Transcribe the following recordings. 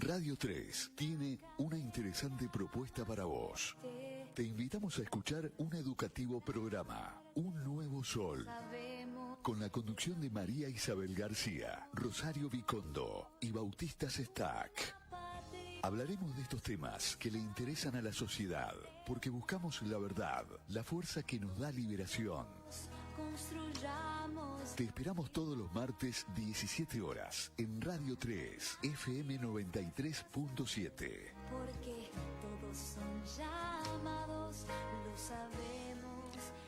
Radio 3 tiene una interesante propuesta para vos. Te invitamos a escuchar un educativo programa, Un Nuevo Sol, con la conducción de María Isabel García, Rosario Vicondo y Bautista Sestac. Hablaremos de estos temas que le interesan a la sociedad, porque buscamos la verdad, la fuerza que nos da liberación. Te esperamos todos los martes 17 horas en Radio 3, FM 93.7. Porque todos son llamados, lo sabemos.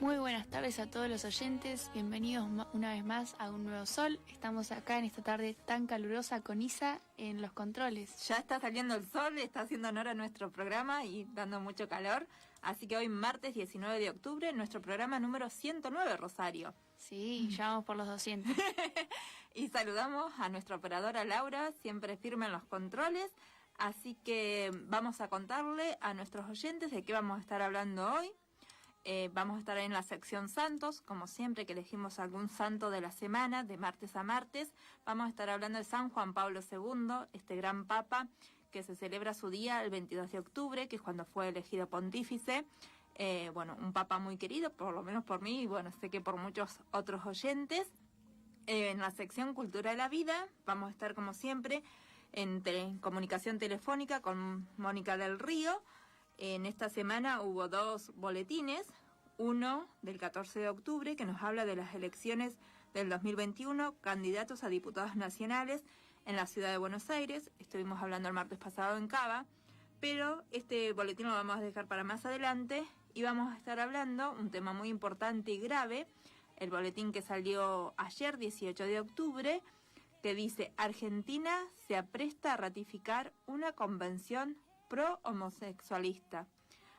Muy buenas tardes a todos los oyentes, bienvenidos una vez más a Un Nuevo Sol. Estamos acá en esta tarde tan calurosa con Isa en los controles. Ya está saliendo el sol, está haciendo honor a nuestro programa y dando mucho calor. Así que hoy martes 19 de octubre, nuestro programa número 109, Rosario. Sí, ya vamos por los 200. Y saludamos a nuestra operadora Laura, siempre firme en los controles. Así que vamos a contarle a nuestros oyentes de qué vamos a estar hablando hoy. Vamos a estar en la sección Santos, como siempre que elegimos algún santo de la semana, de martes a martes. Vamos a estar hablando de San Juan Pablo II, este gran papa que se celebra su día el 22 de octubre, que es cuando fue elegido pontífice. Un papa muy querido, por lo menos por mí, y bueno, sé que por muchos otros oyentes. En la sección Cultura de la Vida vamos a estar como siempre en comunicación telefónica con Mónica del Río. En esta semana hubo dos boletines, uno del 14 de octubre que nos habla de las elecciones del 2021, candidatos a diputados nacionales en la ciudad de Buenos Aires. Estuvimos hablando el martes pasado en Cava, pero este boletín lo vamos a dejar para más adelante y vamos a estar hablando un tema muy importante y grave, el boletín que salió ayer, 18 de octubre, que dice: Argentina se apresta a ratificar una convención pro-homosexualista.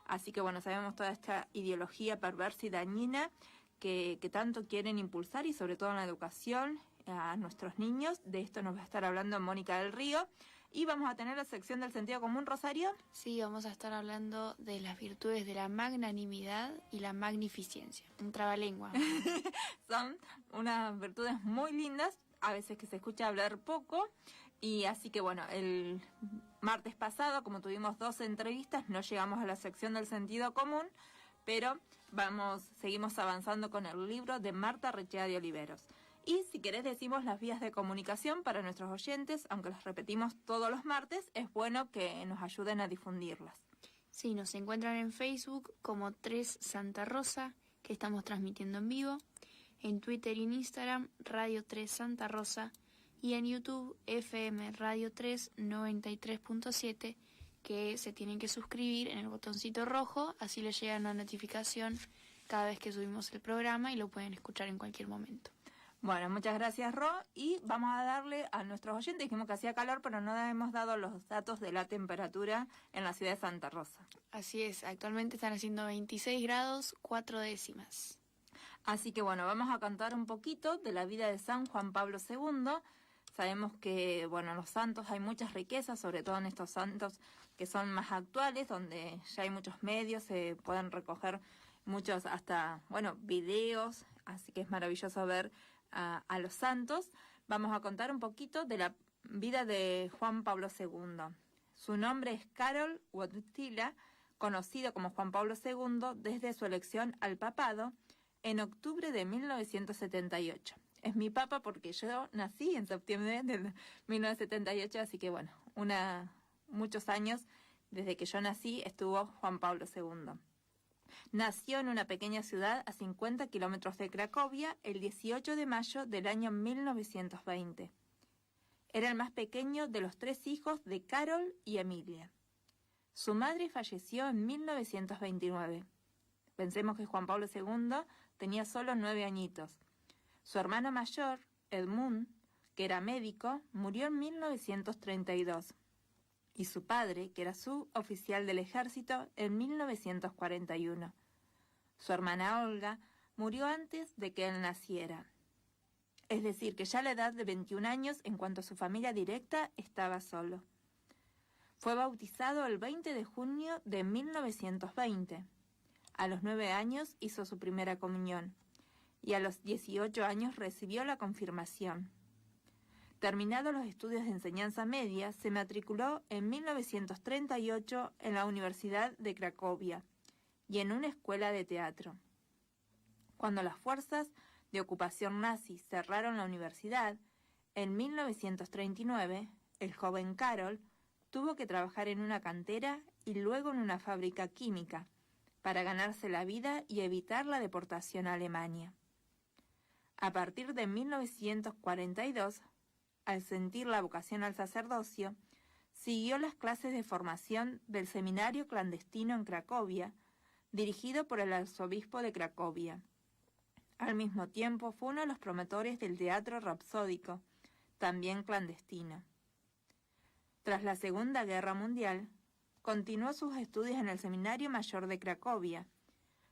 Así que bueno, sabemos toda esta ideología perversa y dañina que tanto quieren impulsar, y sobre todo en la educación a nuestros niños. De esto nos va a estar hablando Mónica del Río. Y vamos a tener la sección del sentido común, Rosario. Sí, vamos a estar hablando de las virtudes de la magnanimidad y la magnificencia. Un trabalengua. Son unas virtudes muy lindas, a veces que se escucha hablar poco. Y así que bueno, el martes pasado, como tuvimos 2 entrevistas, no llegamos a la sección del sentido común, pero seguimos avanzando con el libro de Marta Rechea de Oliveros. Y si querés decimos las vías de comunicación para nuestros oyentes, aunque las repetimos todos los martes, es bueno que nos ayuden a difundirlas. Sí, nos encuentran en Facebook como 3 Santa Rosa, que estamos transmitiendo en vivo, en Twitter y en Instagram, Radio 3 Santa Rosa, y en YouTube, FM Radio 3 93.7, que se tienen que suscribir en el botoncito rojo, así les llega una notificación cada vez que subimos el programa y lo pueden escuchar en cualquier momento. Bueno, muchas gracias, Ro, y vamos a darle a nuestros oyentes, dijimos que hacía calor, pero no hemos dado los datos de la temperatura en la ciudad de Santa Rosa. Así es, actualmente están haciendo 26 grados, 4 décimas. Así que bueno, vamos a contar un poquito de la vida de San Juan Pablo II. Sabemos que, bueno, en los santos hay muchas riquezas, sobre todo en estos santos que son más actuales, donde ya hay muchos medios, se pueden recoger muchos hasta, videos, así que es maravilloso ver a los santos. Vamos a contar un poquito de la vida de Juan Pablo II. Su nombre es Karol Wojtyła, conocido como Juan Pablo II desde su elección al papado en octubre de 1978. Es mi papa porque yo nací en septiembre de 1978, así que bueno, muchos años desde que yo nací estuvo Juan Pablo II. Nació en una pequeña ciudad a 50 kilómetros de Cracovia el 18 de mayo del año 1920. Era el más pequeño de los 3 hijos de Karol y Emilia. Su madre falleció en 1929. Pensemos que Juan Pablo II tenía solo 9 añitos. Su hermano mayor, Edmund, que era médico, murió en 1932. Y su padre, que era suboficial del ejército, en 1941. Su hermana Olga murió antes de que él naciera. Es decir, que ya a la edad de 21 años, en cuanto a su familia directa, estaba solo. Fue bautizado el 20 de junio de 1920. A los 9 años hizo su primera comunión. Y a los 18 años recibió la confirmación. Terminados los estudios de enseñanza media, se matriculó en 1938 en la Universidad de Cracovia y en una escuela de teatro. Cuando las fuerzas de ocupación nazi cerraron la universidad, en 1939, el joven Karol tuvo que trabajar en una cantera y luego en una fábrica química para ganarse la vida y evitar la deportación a Alemania. A partir de 1942, al sentir la vocación al sacerdocio, siguió las clases de formación del seminario clandestino en Cracovia, dirigido por el arzobispo de Cracovia. Al mismo tiempo fue uno de los promotores del teatro rapsódico, también clandestino. Tras la Segunda Guerra Mundial, continuó sus estudios en el Seminario Mayor de Cracovia,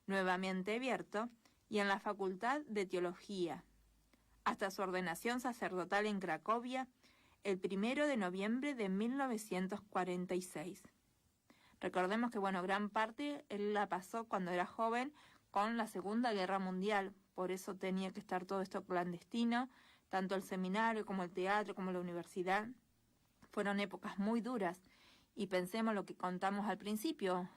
nuevamente abierto, y en la Facultad de Teología, hasta su ordenación sacerdotal en Cracovia el 1 de noviembre de 1946. Recordemos que, gran parte él la pasó cuando era joven con la Segunda Guerra Mundial, por eso tenía que estar todo esto clandestino, tanto el seminario como el teatro como la universidad. Fueron épocas muy duras. Y pensemos lo que contamos al principio,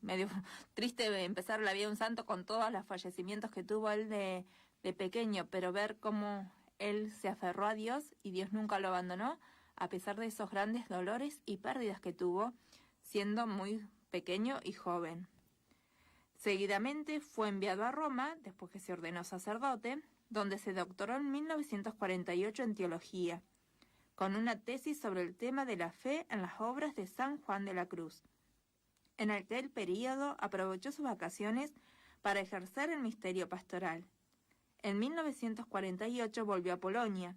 medio triste empezar la vida de un santo con todos los fallecimientos que tuvo él de pequeño, pero ver cómo él se aferró a Dios y Dios nunca lo abandonó, a pesar de esos grandes dolores y pérdidas que tuvo, siendo muy pequeño y joven. Seguidamente fue enviado a Roma, después que se ordenó sacerdote, donde se doctoró en 1948 en teología, con una tesis sobre el tema de la fe en las obras de San Juan de la Cruz. En aquel período aprovechó sus vacaciones para ejercer el ministerio pastoral. En 1948 volvió a Polonia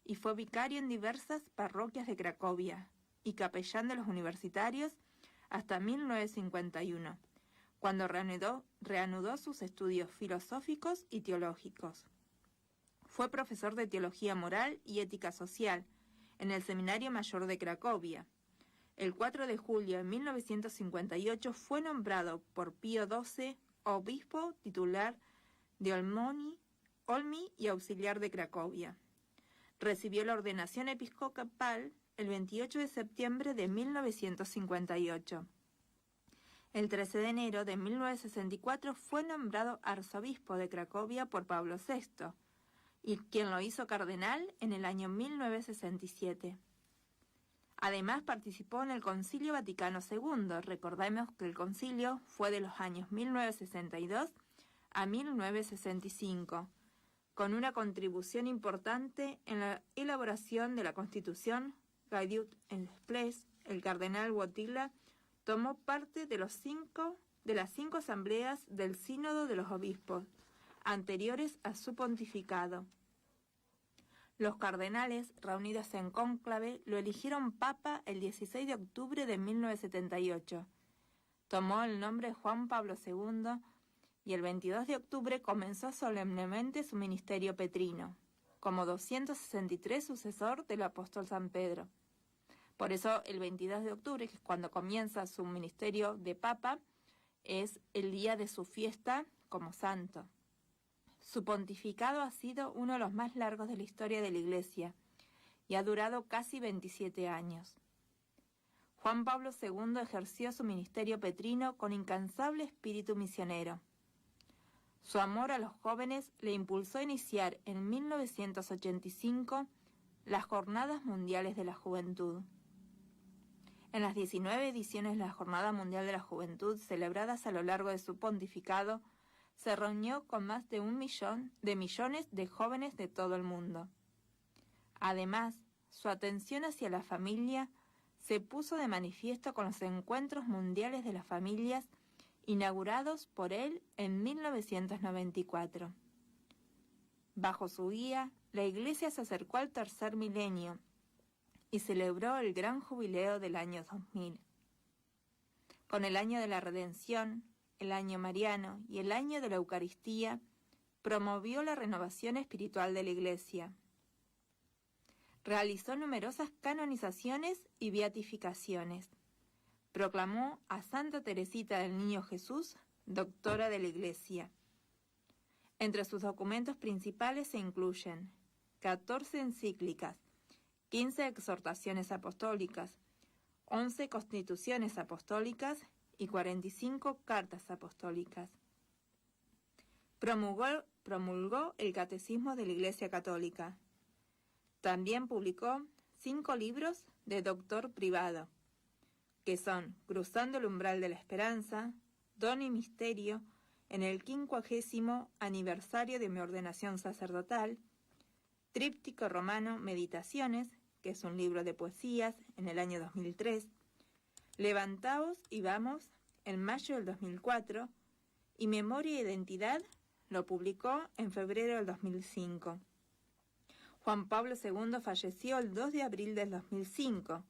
y fue vicario en diversas parroquias de Cracovia y capellán de los universitarios hasta 1951, cuando reanudó sus estudios filosóficos y teológicos. Fue profesor de Teología Moral y Ética Social en el Seminario Mayor de Cracovia. El 4 de julio de 1958 fue nombrado por Pío XII obispo titular de Olmi y auxiliar de Cracovia. Recibió la ordenación episcopal el 28 de septiembre de 1958. El 13 de enero de 1964 fue nombrado arzobispo de Cracovia por Pablo VI, y quien lo hizo cardenal en el año 1967. Además participó en el Concilio Vaticano II. Recordemos que el concilio fue de los años 1962 a 1965, con una contribución importante en la elaboración de la Constitución. Gaudium et Spes, el cardenal Wojtyła, tomó parte de las 5 asambleas del Sínodo de los Obispos, anteriores a su pontificado. Los cardenales, reunidos en cónclave, lo eligieron papa el 16 de octubre de 1978. Tomó el nombre de Juan Pablo II y el 22 de octubre comenzó solemnemente su ministerio petrino, como 263 sucesor del apóstol San Pedro. Por eso el 22 de octubre, que es cuando comienza su ministerio de papa, es el día de su fiesta como santo. Su pontificado ha sido uno de los más largos de la historia de la Iglesia y ha durado casi 27 años. Juan Pablo II ejerció su ministerio petrino con incansable espíritu misionero. Su amor a los jóvenes le impulsó a iniciar en 1985 las Jornadas Mundiales de la Juventud. En las 19 ediciones de la Jornada Mundial de la Juventud celebradas a lo largo de su pontificado, se reunió con más de 1 millón de millones de jóvenes de todo el mundo. Además, su atención hacia la familia se puso de manifiesto con los encuentros mundiales de las familias inaugurados por él en 1994. Bajo su guía, la Iglesia se acercó al tercer milenio y celebró el gran jubileo del año 2000. Con el año de la Redención, el año mariano y el año de la Eucaristía, promovió la renovación espiritual de la Iglesia. Realizó numerosas canonizaciones y beatificaciones. Proclamó a Santa Teresita del Niño Jesús, doctora de la Iglesia. Entre sus documentos principales se incluyen 14 encíclicas 15 exhortaciones apostólicas, 11 constituciones apostólicas y 45 cartas apostólicas. Promulgó el Catecismo de la Iglesia Católica. También publicó 5 libros de doctor privado, que son Cruzando el umbral de la esperanza, Don y misterio, en el 50º aniversario de mi ordenación sacerdotal, Tríptico romano Meditaciones, que es un libro de poesías, en el año 2003, Levantaos y vamos, en mayo del 2004, y Memoria e Identidad lo publicó en febrero del 2005. Juan Pablo II falleció el 2 de abril del 2005,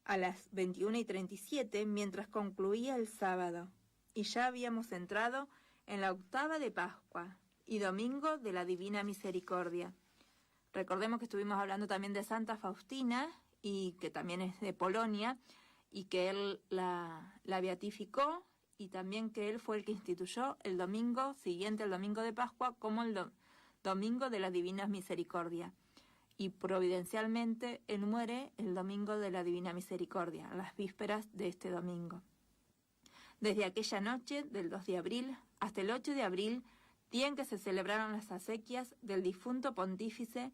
a las 21:37, mientras concluía el sábado, y ya habíamos entrado en la octava de Pascua y domingo de la Divina Misericordia. Recordemos que estuvimos hablando también de Santa Faustina, y que también es de Polonia, y que él la beatificó, y también que él fue el que instituyó el domingo siguiente al domingo de Pascua como el domingo de la Divina Misericordia. Y providencialmente él muere el domingo de la Divina Misericordia, a las vísperas de este domingo. Desde aquella noche del 2 de abril hasta el 8 de abril, día en que se celebraron las exequias del difunto pontífice,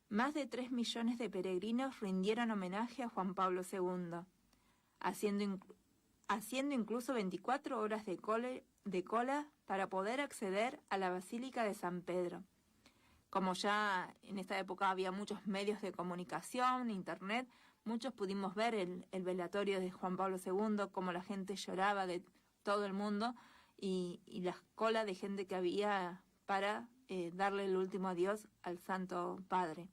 más de 3 millones de peregrinos rindieron homenaje a Juan Pablo II, haciendo incluso 24 horas de cola para poder acceder a la Basílica de San Pedro. Como ya en esta época había muchos medios de comunicación, internet, muchos pudimos ver el velatorio de Juan Pablo II, cómo la gente lloraba de todo el mundo y la cola de gente que había para darle el último adiós al Santo Padre.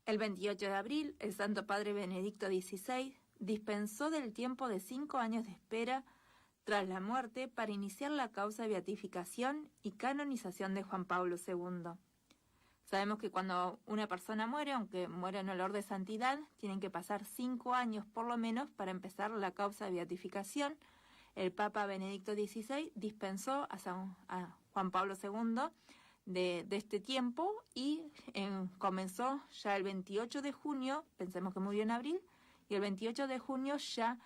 El 28 de abril, el Santo Padre Benedicto XVI dispensó del tiempo de 5 años de espera tras la muerte para iniciar la causa de beatificación y canonización de Juan Pablo II. Sabemos que cuando una persona muere, aunque muera en olor de santidad, tienen que pasar 5 años por lo menos para empezar la causa de beatificación. El Papa Benedicto XVI dispensó a Juan Pablo II de este tiempo y comenzó ya el 28 de junio, pensemos que murió en abril, y el 28 de junio ya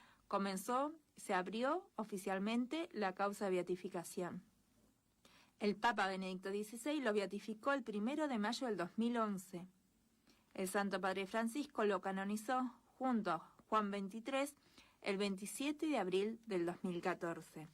se abrió oficialmente la causa de beatificación. El Papa Benedicto XVI lo beatificó el 1 de mayo del 2011. El Santo Padre Francisco lo canonizó junto a Juan XXIII el 27 de abril del 2014.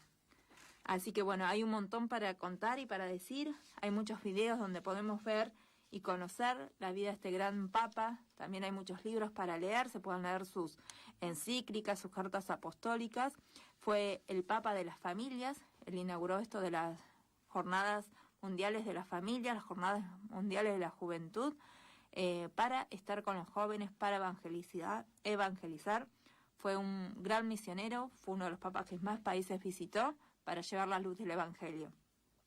Así que bueno, hay un montón para contar y para decir. Hay muchos videos donde podemos ver y conocer la vida de este gran Papa. También hay muchos libros para leer, se pueden leer sus encíclicas, sus cartas apostólicas. Fue el Papa de las familias, él inauguró esto de las Jornadas Mundiales de la Familia, las Jornadas Mundiales de la Juventud, para estar con los jóvenes, para evangelizar. Fue un gran misionero, fue uno de los papas que más países visitó para llevar la luz del Evangelio.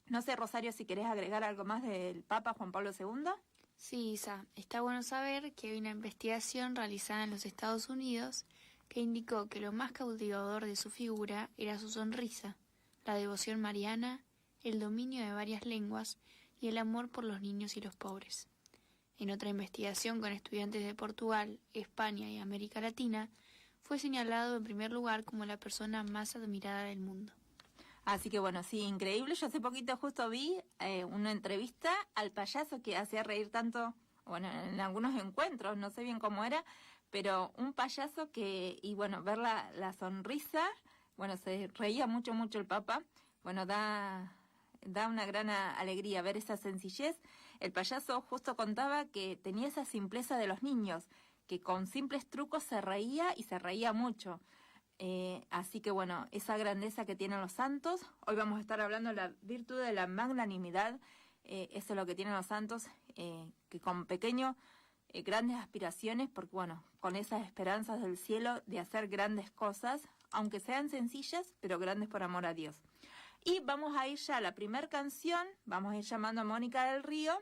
No sé, Rosario, si querés agregar algo más del Papa Juan Pablo II. Sí, Isa, está bueno saber que hay una investigación realizada en los Estados Unidos que indicó que lo más cautivador de su figura era su sonrisa, la devoción mariana, el dominio de varias lenguas y el amor por los niños y los pobres. En otra investigación con estudiantes de Portugal, España y América Latina, fue señalado en primer lugar como la persona más admirada del mundo. Así que bueno, sí, increíble. Yo hace poquito justo vi una entrevista al payaso que hacía reír tanto, bueno, en algunos encuentros, no sé bien cómo era, pero un payaso y bueno, ver la sonrisa, bueno, se reía mucho el Papa, bueno, da una gran alegría ver esa sencillez. El payaso justo contaba que tenía esa simpleza de los niños, que con simples trucos se reía y se reía mucho. Así que bueno, esa grandeza que tienen los santos. Hoy vamos a estar hablando de la virtud de la magnanimidad. Eso es lo que tienen los santos, que con grandes aspiraciones, porque bueno, con esas esperanzas del cielo de hacer grandes cosas, aunque sean sencillas, pero grandes por amor a Dios. Y vamos a ir ya a la primera canción, vamos a ir llamando a Mónica del Río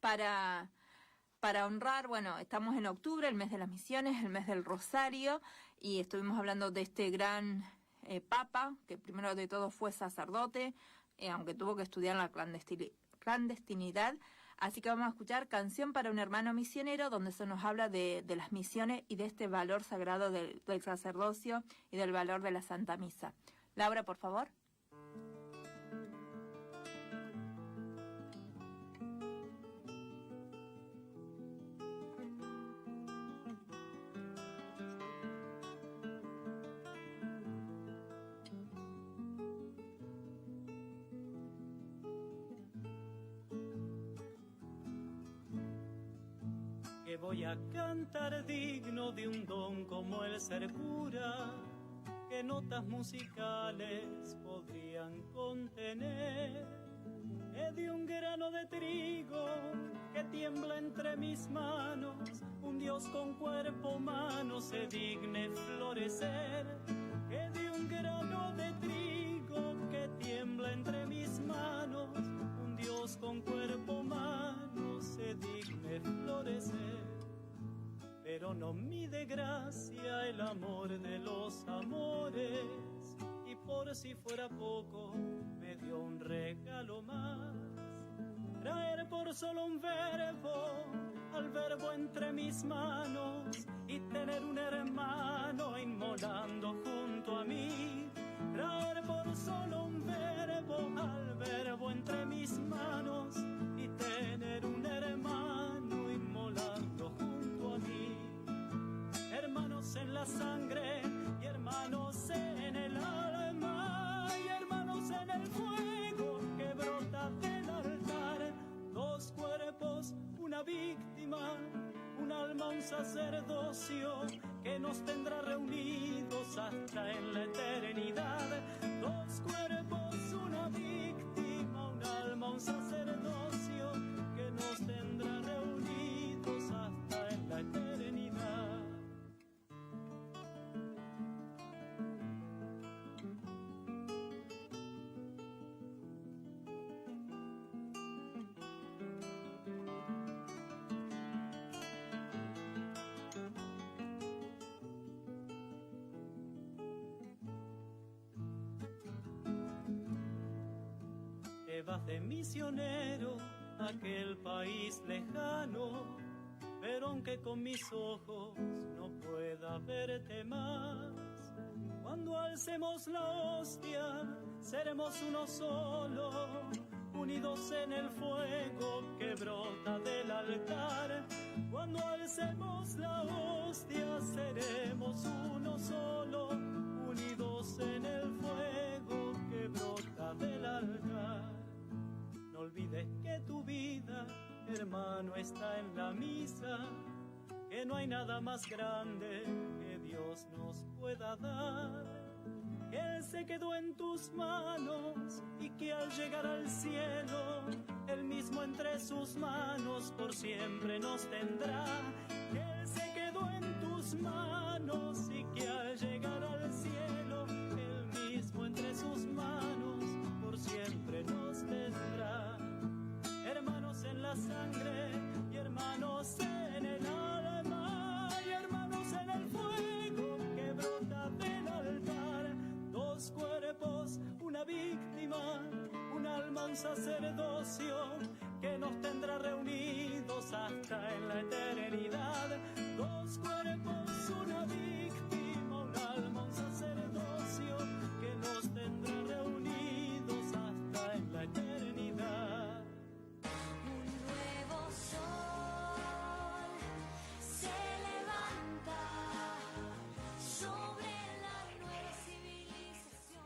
para honrar, bueno, estamos en octubre, el mes de las misiones, el mes del Rosario, y estuvimos hablando de este gran Papa, que primero de todo fue sacerdote, aunque tuvo que estudiar en la clandestinidad. Así que vamos a escuchar Canción para un hermano misionero, donde se nos habla de las misiones y de este valor sagrado del sacerdocio y del valor de la Santa Misa. Laura, por favor. Que voy a cantar digno de un don como el ser cura, que notas musicales podrían contener, que de un grano de trigo que tiembla entre mis manos, un Dios con cuerpo humano se digne florecer, que de un grano de trigo que tiembla entre mis manos, un Dios con cuerpo humano se digne florecer. Pero no mide gracia el amor de los amores, y por si fuera poco me dio un regalo más. Traer por solo un verbo al verbo entre mis manos y tener un hermano inmolando junto a mí. Traer por solo un verbo al verbo entre mis manos y tener un hermano inmolando junto a mí. Hermanos en la sangre y hermanos en el alma y hermanos en el fuego que brota del altar. Dos cuerpos, una víctima, un alma, un sacerdocio que nos tendrá reunidos hasta en la eternidad. Dos cuerpos, una víctima, un alma, un sacerdocio que nos tendrá reunidos hasta en la eternidad. Te vas de misionero a aquel país lejano, pero aunque con mis ojos no pueda verte más, cuando alcemos la hostia seremos uno solo, unidos en el fuego que brota del altar. Cuando alcemos la hostia seremos uno solo, unidos en el fuego que brota del altar. No olvides que tu vida, hermano, está en la misa, que no hay nada más grande que Dios nos pueda dar, que Él se quedó en tus manos y que al llegar al cielo, Él mismo entre sus manos por siempre nos tendrá, que Él se quedó en tus manos y que al llegar al cielo, Él mismo entre sus manos por siempre nos tendrá. Hermanos en la sangre y hermanos en el alma y hermanos en el fuego que brota del altar. Dos cuerpos, una víctima, un alma, un sacerdocio que nos tendrá reunidos hasta en la eternidad. Dos cuerpos, una víctima, un alma, un sacerdocio que nos tendrá reunidos hasta en la eternidad. Un nuevo sol se levanta sobre la nueva civilización.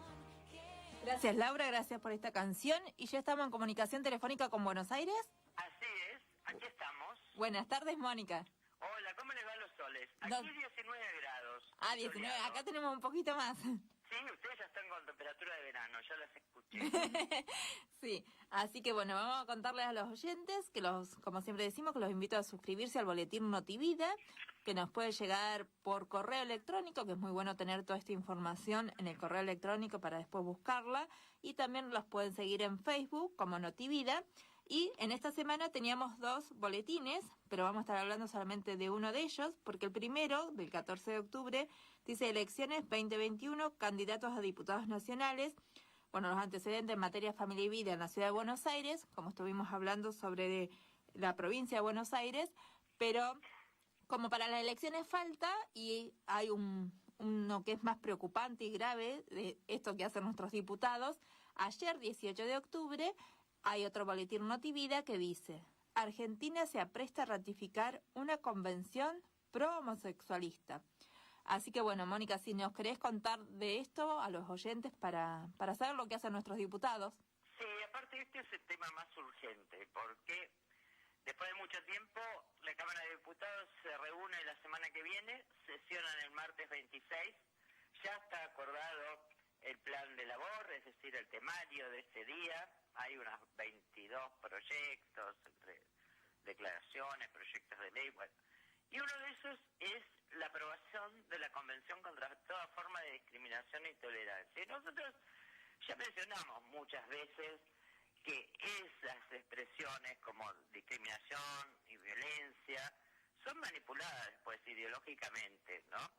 Gracias, Laura, gracias por esta canción. Y ya estamos en comunicación telefónica con Buenos Aires. Así es, aquí estamos. Buenas tardes, Mónica. Hola, ¿cómo les van los soles? Aquí No. 19 grados. Ah, 19, soleado. acá tenemos un poquito más. Sí, ustedes ya están con temperatura de verano, ya las escuché. Sí, así que bueno, vamos a contarles a los oyentes que como siempre decimos, que los invito a suscribirse al boletín Notivida, que nos puede llegar por correo electrónico, que es muy bueno tener toda esta información en el correo electrónico para después buscarla, y también los pueden seguir en Facebook como Notivida. Y en esta semana teníamos 2 boletines, pero vamos a estar hablando solamente de uno de ellos, porque el primero, del 14 de octubre, dice Elecciones 2021, candidatos a diputados nacionales. Bueno, los antecedentes en materia familia y vida en la ciudad de Buenos Aires, como estuvimos hablando sobre la provincia de Buenos Aires, pero como para las elecciones falta, y hay uno que es más preocupante y grave de esto que hacen nuestros diputados. Ayer, 18 de octubre, hay otro boletín Notivida que dice: Argentina se apresta a ratificar una convención pro-homosexualista. Así que bueno, Mónica, si nos querés contar de esto a los oyentes para saber lo que hacen nuestros diputados. Sí, aparte este es el tema más urgente, porque después de mucho tiempo la Cámara de Diputados se reúne la semana que viene, sesionan el martes 26, ya está acordado el plan de labor, es decir, el temario de ese día, hay unos 22 proyectos, entre declaraciones, proyectos de ley, bueno, y uno de esos es la aprobación de la Convención contra toda forma de discriminación e intolerancia. Y nosotros ya mencionamos muchas veces que esas expresiones como discriminación y violencia son manipuladas después ideológicamente, ¿no?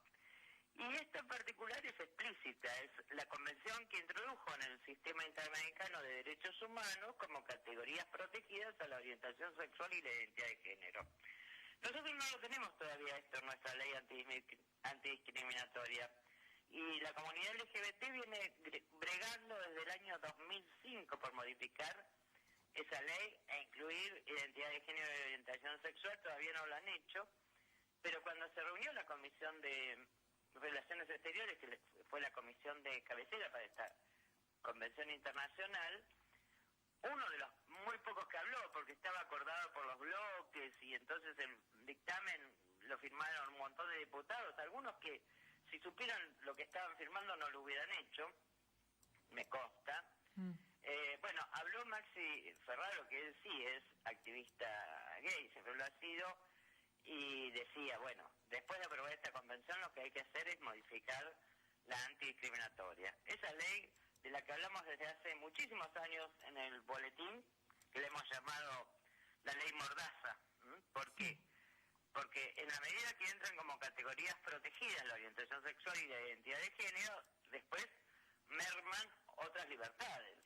Y esta en particular es explícita, es la convención que introdujo en el Sistema Interamericano de Derechos Humanos como categorías protegidas a la orientación sexual y la identidad de género. Nosotros no lo tenemos todavía esto en nuestra ley antidiscriminatoria. Y la comunidad LGBT viene bregando desde el año 2005 por modificar esa ley e incluir identidad de género y orientación sexual. Todavía no lo han hecho, pero cuando se reunió la Comisión de Relaciones Exteriores, que fue la comisión de cabecera para esta convención internacional, uno de los muy pocos que habló, porque estaba acordado por los bloques, y entonces el dictamen lo firmaron un montón de diputados, algunos que si supieran lo que estaban firmando no lo hubieran hecho, me consta. Bueno, habló Maxi Ferraro, que él sí es activista gay, siempre lo ha sido, y decía, bueno, después de aprobar esta convención lo que hay que hacer es modificar la antidiscriminatoria. Esa ley de la que hablamos desde hace muchísimos años en el boletín, que le hemos llamado la ley Mordaza. ¿Por qué? Porque en la medida que entran como categorías protegidas la orientación sexual y la identidad de género, después merman otras libertades.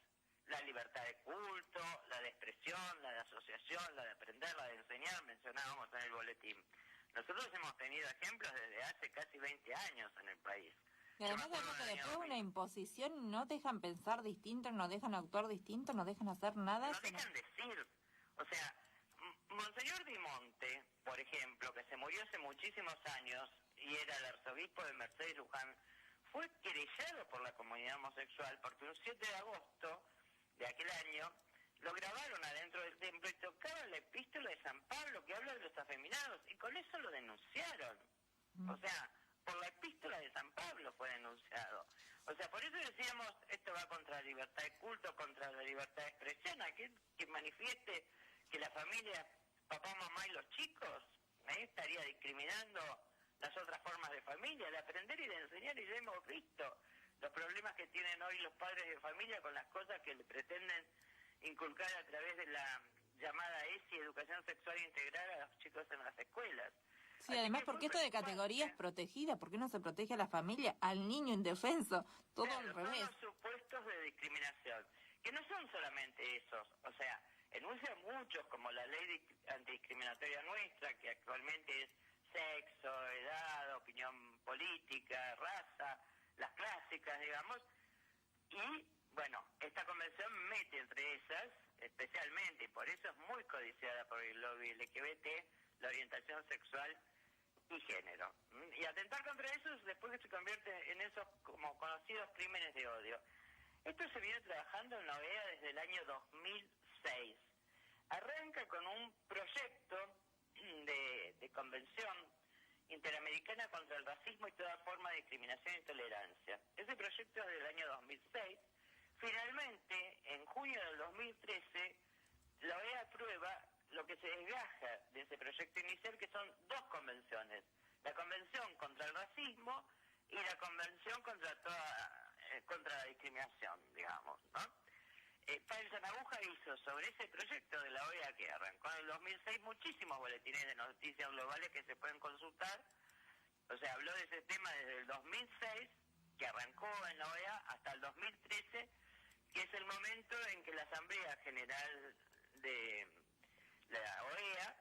La libertad de culto, la de expresión, la de asociación, la de aprender, la de enseñar, mencionábamos en el boletín. Nosotros hemos tenido ejemplos desde hace casi 20 años en el país. Y además de que después una imposición, no dejan pensar distinto, no dejan actuar distinto, no dejan hacer nada. No dejan decir. O sea, Monseñor Di Monte, por ejemplo, que se murió hace muchísimos años y era el arzobispo de Mercedes Luján, fue querellado por la comunidad homosexual porque un 7 de agosto de aquel año lo grabaron adentro del templo y tocaban la epístola de San Pablo que habla de los afeminados, y con eso lo denunciaron. O sea, por la epístola de San Pablo fue denunciado. O sea, por eso decíamos, esto va contra la libertad de culto, contra la libertad de expresión. Aquel que manifieste que la familia, papá, mamá y los chicos, estaría discriminando las otras formas de familia, de aprender y de enseñar, y ya hemos visto los problemas que tienen hoy los padres de familia con las cosas que le pretenden inculcar a través de la llamada ESI, Educación Sexual Integral, a los chicos en las escuelas. Sí, Así además, que porque fue esto de categorías protegidas, ¿por qué no se protege a la familia, al niño indefenso? Todo claro, al revés. son los supuestos de discriminación, que no son solamente esos, o sea, enuncian muchos, como la ley antidiscriminatoria nuestra, que actualmente es sexo, edad, opinión política, raza, las clásicas, digamos, y bueno, esta convención mete entre esas, especialmente, y por eso es muy codiciada por el lobby LGBT, la orientación sexual y género. Y atentar contra eso después que se convierte en esos como conocidos crímenes de odio. Esto se viene trabajando en la OEA desde el año 2006. Arranca con un proyecto de convención interamericana contra el racismo y toda forma de discriminación e intolerancia. Ese proyecto es del año 2006. Finalmente, en junio del 2013, la OEA aprueba lo que se desgaja de ese proyecto inicial, que son dos convenciones: la Convención contra el Racismo y la Convención contra la discriminación, digamos, ¿no? Páez Sanabuja hizo sobre ese proyecto de la OEA, que arrancó en el 2006, muchísimos boletines de noticias globales que se pueden consultar. O sea, habló de ese tema desde el 2006, que arrancó en la OEA, hasta el 2013, que es el momento en que la Asamblea General de la OEA,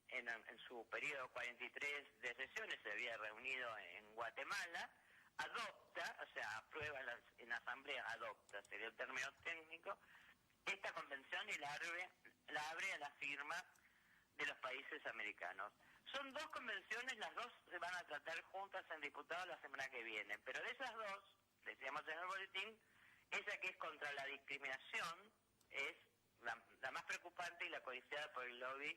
en su periodo 43 de sesiones, se había reunido en Guatemala, adopta, o sea, aprueba en asamblea, adopta, sería el término técnico, esta convención y la abre a la firma de los países americanos. Son dos convenciones, las dos se van a tratar juntas en diputados la semana que viene, pero de esas dos, decíamos en el boletín, esa que es contra la discriminación es la más preocupante y la codiciada por el lobby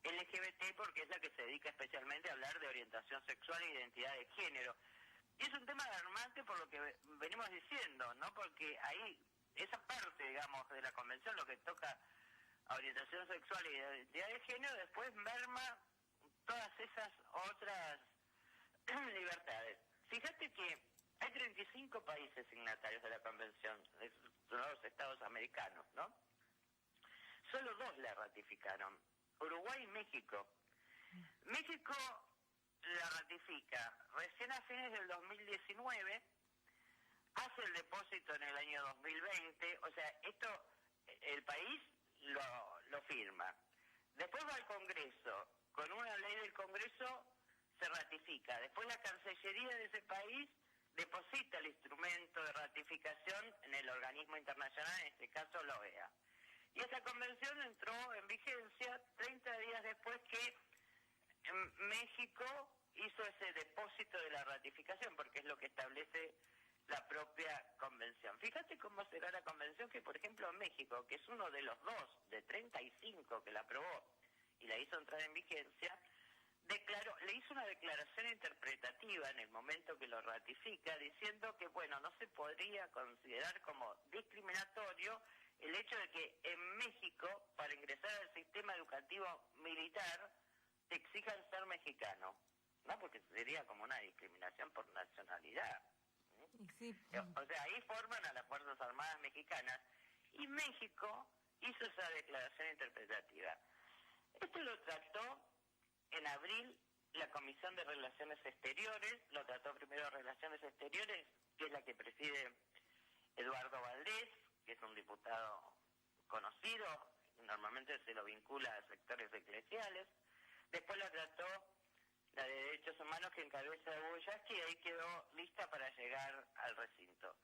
LGBT, porque es la que se dedica especialmente a hablar de orientación sexual e identidad de género. Y es un tema alarmante por lo que venimos diciendo, ¿no? Porque ahí, esa parte, digamos, de la convención, lo que toca a orientación sexual e identidad de género, después merma todas esas otras libertades. Fíjate que hay 35 países signatarios de la convención, de los estados americanos, ¿no? Solo 2 la ratificaron, Uruguay y México. México la ratifica recién a fines del 2019, hace el depósito en el año 2020, o sea, esto, el país lo firma. Después va al Congreso, con una ley del Congreso se ratifica. Después la Cancillería de ese país deposita el instrumento de ratificación en el organismo internacional, en este caso la OEA. Y esa convención entró en vigencia 30 días después que México hizo ese depósito de la ratificación, porque es lo que establece la propia convención. Fíjate cómo será la convención que, por ejemplo, México, que es uno de los 2 de 35 que la aprobó y la hizo entrar en vigencia, le hizo una declaración interpretativa en el momento que lo ratifica, diciendo que, bueno, no se podría considerar como discriminatorio el hecho de que en México, para ingresar al sistema educativo militar, te exijan ser mexicano, ¿no? Porque sería como una discriminación por nacionalidad. Sí. O sea, ahí forman a las Fuerzas Armadas Mexicanas y México hizo esa declaración interpretativa. Esto lo trató en abril la Comisión de Relaciones Exteriores, lo trató primero Relaciones Exteriores, que es la que preside Eduardo Valdés, que es un diputado conocido, normalmente se lo vincula a sectores eclesiales. Después la trató la de Derechos Humanos, que encabeza Hugo Yasky, y ahí quedó lista para llegar al recinto.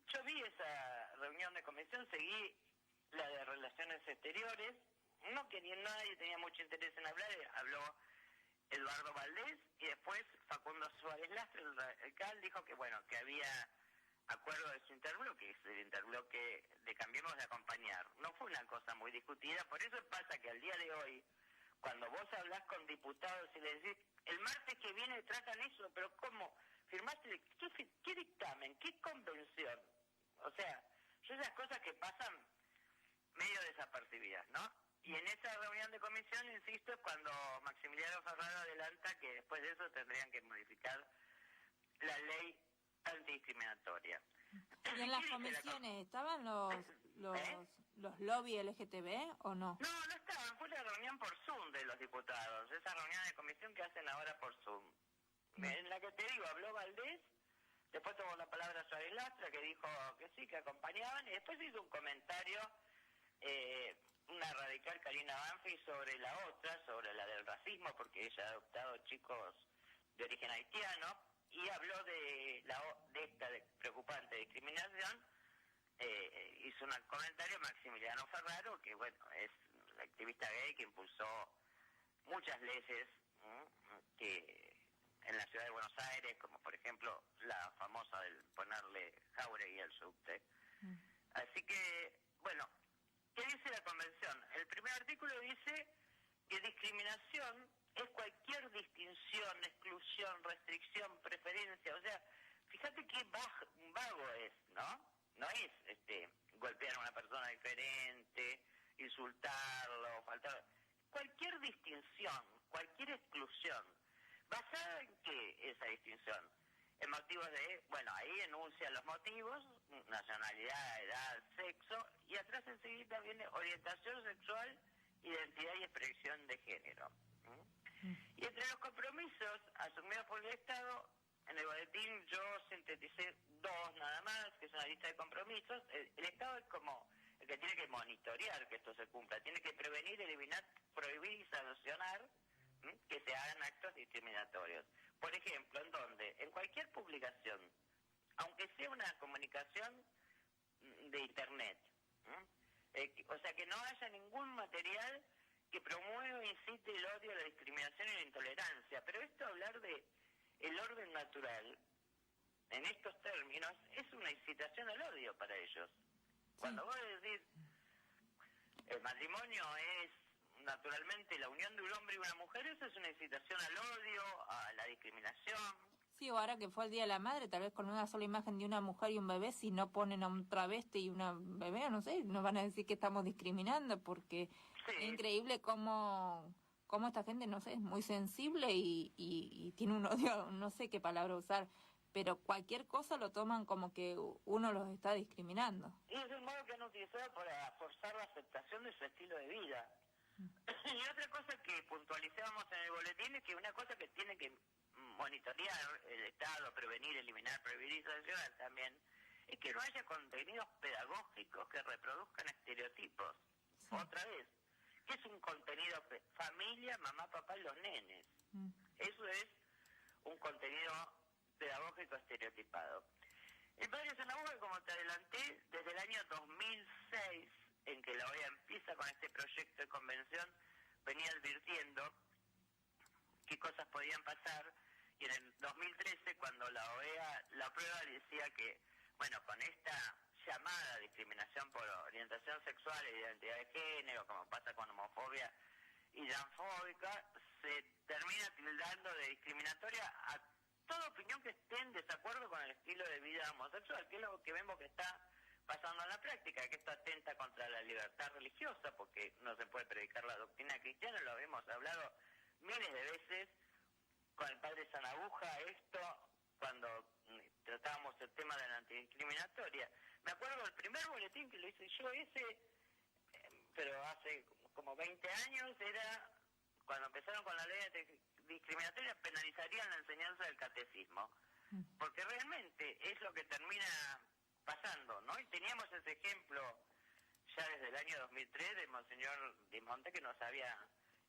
Yo vi esa reunión de comisión, seguí la de Relaciones Exteriores, no que nadie tenía mucho interés en hablar, habló Eduardo Valdés, y después Facundo Suárez Lastre, el radical, dijo que bueno, que había acuerdo de su interbloque, es el interbloque de Cambiemos de Acompañar. No fue una cosa muy discutida, por eso pasa que al día de hoy, cuando vos hablás con diputados y les decís, el martes que viene tratan eso, pero ¿cómo? ¿Firmaste? ¿Qué dictamen? ¿Qué convención? O sea, son esas cosas que pasan medio desapercibidas, ¿no? Y en esa reunión de comisión, insisto, es cuando Maximiliano Ferraro adelanta que después de eso tendrían que modificar la ley antidiscriminatoria. ¿Y en las comisiones estaban los lobby LGTB o no? No estaban, fue la reunión por Zoom de los diputados, esa reunión de comisión que hacen ahora por Zoom. En la que te digo, habló Valdés, después tomó la palabra Suárez Lastra, que dijo que sí, que acompañaban, y después hizo un comentario, una radical, Karina Banfi, sobre la otra, sobre la del racismo, porque ella ha adoptado chicos de origen haitiano, y habló de esta preocupante discriminación. Hizo un comentario Maximiliano Ferraro, que bueno, es la activista gay que impulsó muchas leyes que en la ciudad de Buenos Aires, como por ejemplo la famosa del ponerle Jauregui al subte. Así que, bueno, ¿qué dice la convención? El primer artículo dice que discriminación es cualquier distinción, exclusión, restricción, preferencia. O sea, fíjate qué vago es, ¿no? No es golpear a una persona diferente, insultarlo, faltar. Cualquier distinción, cualquier exclusión. ¿Basada en qué esa distinción? En motivos de, bueno, ahí enuncia los motivos, nacionalidad, edad, sexo, y atrás enseguida viene orientación sexual, identidad y expresión de género. Y entre los compromisos asumidos por el Estado, en el boletín yo sinteticé 2 nada más, que es una lista de compromisos. El Estado es como que tiene que monitorear que esto se cumpla, tiene que prevenir, eliminar, prohibir y sancionar que se hagan actos discriminatorios. Por ejemplo, ¿en dónde? En cualquier publicación, aunque sea una comunicación de internet, o sea, que no haya ningún material que promueva e incite el odio, la discriminación y la intolerancia. Pero esto, hablar de el orden natural, en estos términos, es una incitación al odio para ellos. Cuando vos decís, el matrimonio es naturalmente la unión de un hombre y una mujer, eso es una incitación al odio, a la discriminación. Sí, o ahora que fue el Día de la Madre, tal vez con una sola imagen de una mujer y un bebé, si no ponen a un travesti y una bebé, no sé, nos van a decir que estamos discriminando, porque Sí. es increíble cómo esta gente, no sé, es muy sensible y tiene un odio, no sé qué palabra usar, pero cualquier cosa lo toman como que uno los está discriminando. Y es un modo que han utilizado para forzar la aceptación de su estilo de vida. Y otra cosa que puntualizábamos en el boletín es que una cosa que tiene que monitorear el Estado, prevenir, eliminar, prohibir y sancionar también, es que no haya contenidos pedagógicos que reproduzcan estereotipos. Sí. Otra vez, ¿qué es un contenido? Familia, mamá, papá y los nenes. Eso es un contenido pedagógico estereotipado. El Padre Zanahoga, como te adelanté, desde el año 2006, en que la OEA empieza con este proyecto de convención, venía advirtiendo qué cosas podían pasar, y en el 2013, cuando la OEA la prueba, decía que, bueno, con esta llamada discriminación por orientación sexual e identidad de género, como pasa con homofobia y transfóbica, se termina tildando de discriminatoria a toda opinión que esté en desacuerdo con el estilo de vida homosexual, que es lo que vemos que está pasando en la práctica, que esto atenta contra la libertad religiosa, porque no se puede predicar la doctrina cristiana, lo habíamos hablado miles de veces con el padre Sanabuja, esto cuando tratábamos el tema de la antidiscriminatoria. Me acuerdo del primer boletín que lo hice yo, pero hace como 20 años, era cuando empezaron con la ley discriminatoria, penalizarían la enseñanza del catecismo, porque realmente es lo que termina pasando, ¿no? Y teníamos ese ejemplo ya desde el año 2003 de Monseñor Dimonte, que nos había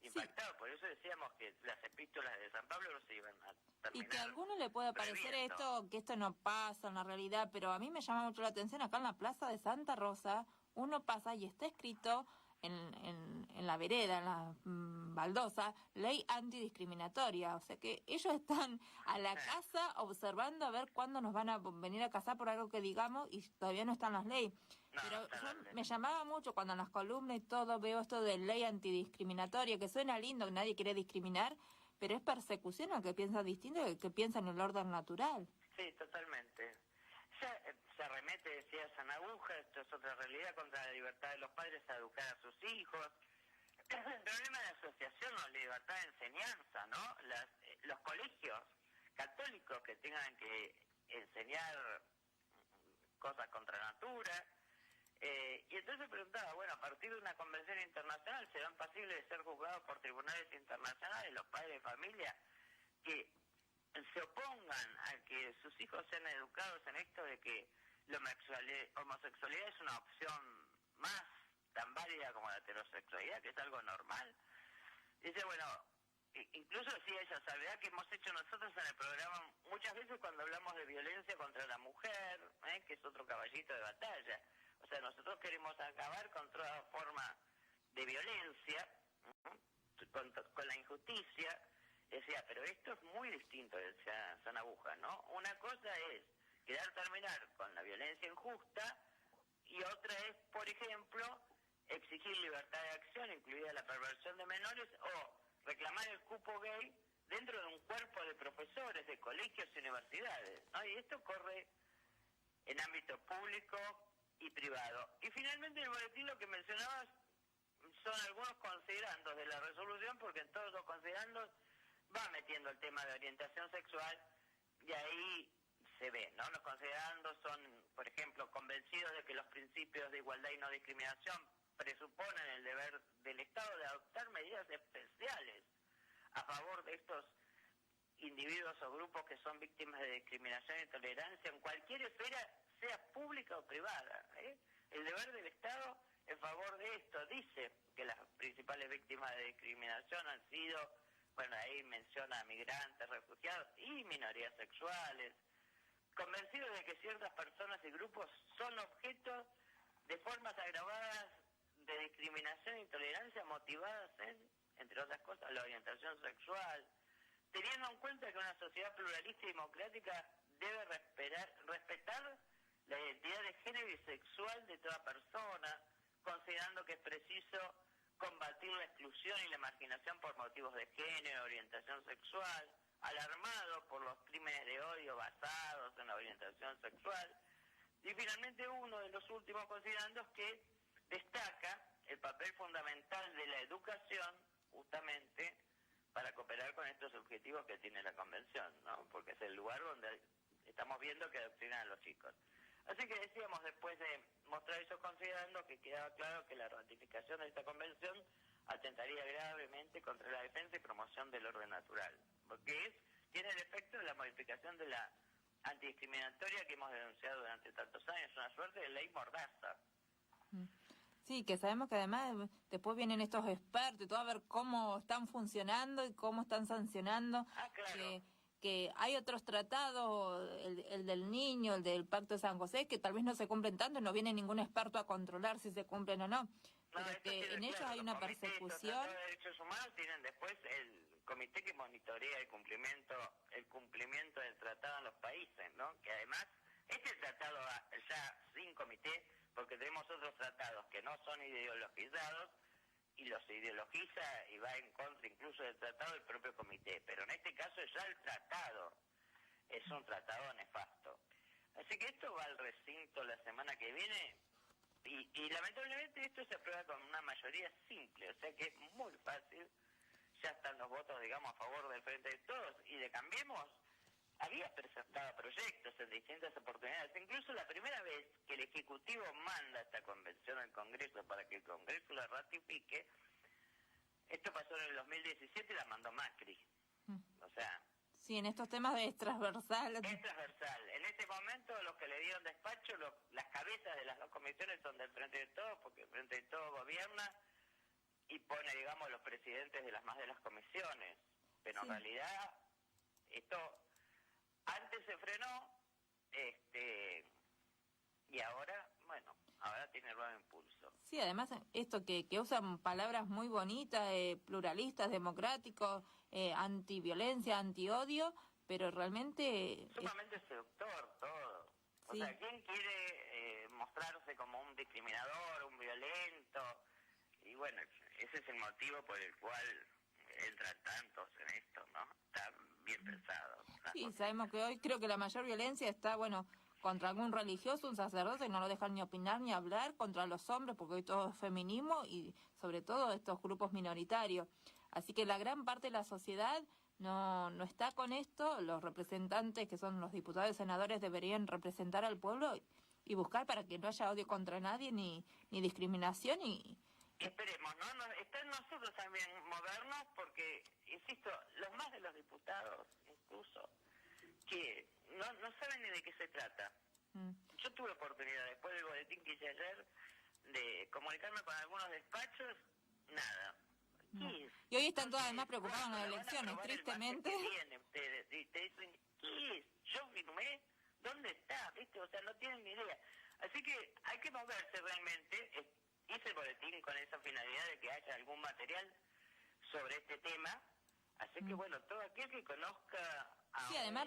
impactado. Por eso decíamos que las epístolas de San Pablo no se iban a terminar. Y que a alguno le puede parecer prohibiendo. que esto no pasa en la realidad, pero a mí me llama mucho la atención, acá en la Plaza de Santa Rosa, uno pasa y está escrito en la vereda, en la baldosa, ley antidiscriminatoria. O sea que ellos están a la casa observando a ver cuándo nos van a venir a casar por algo que digamos y todavía no están las leyes. No, Pero está yo la ley. me llamaba mucho cuando en las columnas y todo veo esto de ley antidiscriminatoria, que suena lindo, que nadie quiere discriminar, pero es persecución al que piensa distinto y al que piensa en el orden natural. Sí, totalmente. Se arremete, decía Sanabuja, esto es otra realidad, contra la libertad de los padres a educar a sus hijos. El problema de asociación o libertad de enseñanza, ¿no? Los colegios católicos que tengan que enseñar cosas contra natura. Y entonces preguntaba, bueno, a partir de una convención internacional, ¿serán pasibles de ser juzgados por tribunales internacionales los padres de familia que se opongan a que sus hijos sean educados en esto de que la homosexualidad es una opción más tan válida como la heterosexualidad, que es algo normal? Dice, bueno, incluso sí esa salvedad que hemos hecho nosotros en el programa muchas veces cuando hablamos de violencia contra la mujer, que es otro caballito de batalla. O sea, nosotros queremos acabar con toda forma de violencia, con la injusticia. Decía, pero esto es muy distinto, decía Sanabuja, ¿no? Una cosa es querer terminar con la violencia injusta y otra es, por ejemplo, exigir libertad de acción, incluida la perversión de menores, o reclamar el cupo gay dentro de un cuerpo de profesores de colegios y universidades, ¿no? Y esto corre en ámbito público y privado. Y finalmente el boletín lo que mencionabas son algunos considerandos de la resolución, porque en todos los considerandos va metiendo el tema de orientación sexual y ahí se ve, ¿no? Los considerandos son, por ejemplo, convencidos de que los principios de igualdad y no discriminación presuponen el deber del Estado de adoptar medidas especiales a favor de estos individuos o grupos que son víctimas de discriminación e intolerancia en cualquier esfera, sea pública o privada, ¿eh? El deber del Estado en favor de esto. Dice que las principales víctimas de discriminación han sido, bueno, ahí menciona migrantes, refugiados y minorías sexuales, convencidos de que ciertas personas y grupos son objeto de formas agravadas de discriminación e intolerancia motivadas en, entre otras cosas, la orientación sexual, teniendo en cuenta que una sociedad pluralista y democrática debe respetar la identidad de género y sexual de toda persona, considerando que es preciso combatir la exclusión y la marginación por motivos de género, orientación sexual, alarmado por los crímenes de odio basados en la orientación sexual, y finalmente uno de los últimos considerandos que destaca el papel fundamental de la educación justamente para cooperar con estos objetivos que tiene la Convención, ¿no? Porque es el lugar donde estamos viendo que adoctrinan a los chicos. Así que decíamos, después de mostrar esos considerandos, que quedaba claro que la ratificación de esta Convención atentaría gravemente contra la defensa y promoción del orden natural, porque tiene el efecto de la modificación de la antidiscriminatoria que hemos denunciado durante tantos años, una suerte de ley mordaza. Sí, que sabemos que además después vienen estos expertos y todo a ver cómo están funcionando y cómo están sancionando. Ah, claro. Que hay otros tratados, el del niño, el del Pacto de San José, que tal vez no se cumplen tanto y no viene ningún experto a controlar si se cumplen o no. Pero esto que tiene en ellos claro, hay los una comités, persecución. Los tratados de derechos humanos tienen después el comité que monitorea el cumplimiento del tratado en los países, ¿no? Que además, este tratado ya sin comité, porque tenemos otros tratados que no son ideologizados, y los ideologiza y va en contra incluso del tratado del propio comité, pero en este caso ya el tratado es un tratado nefasto. Así que esto va al recinto la semana que viene y lamentablemente esto se aprueba con una mayoría simple, o sea que es muy fácil, ya están los votos, digamos, a favor del Frente de Todos y de Cambiemos. Había presentado proyectos en distintas oportunidades, incluso la primera vez que el Ejecutivo manda esta convención al Congreso para que el Congreso la ratifique, esto pasó en el 2017 y la mandó Macri. O sea... Sí, en estos temas de transversal. Es transversal. En este momento los que le dieron despacho, las cabezas de las dos comisiones son del Frente de Todos, porque el Frente de Todos gobierna y pone, digamos, los presidentes de las comisiones. Pero en realidad esto... Antes se frenó, y ahora, bueno, ahora tiene nuevo impulso. Sí, además esto que usan palabras muy bonitas, pluralistas, democráticos, antiviolencia, antiodio, pero realmente... Sumamente seductor todo. O sea, ¿quién quiere mostrarse como un discriminador, un violento? Y bueno, ese es el motivo por el cual entran tantos en esto, ¿no? Está bien pensado. Sí, sabemos que hoy creo que la mayor violencia está, bueno, contra algún religioso, un sacerdote, no lo dejan ni opinar ni hablar, contra los hombres, porque hoy todo es feminismo y sobre todo estos grupos minoritarios. Así que la gran parte de la sociedad no está con esto. Los representantes, que son los diputados y senadores, deberían representar al pueblo y buscar para que no haya odio contra nadie ni discriminación y... Esperemos, ¿no? Está en nosotros también movernos porque, insisto, los más de los diputados, incluso, que no saben ni de qué se trata. Yo tuve oportunidad, después del boletín que hice ayer, de comunicarme con algunos despachos, nada. Y hoy están todos además preocupados en las elecciones, tristemente. Ustedes, y te dicen, ¿qué es? ¿Yo firmé? ¿Dónde está? ¿Viste? O sea, no tienen ni idea. Así que hay que moverse realmente. Hice el boletín con esa finalidad de que haya algún material sobre este tema. Así que bueno, todo aquel que conozca a... Sí, además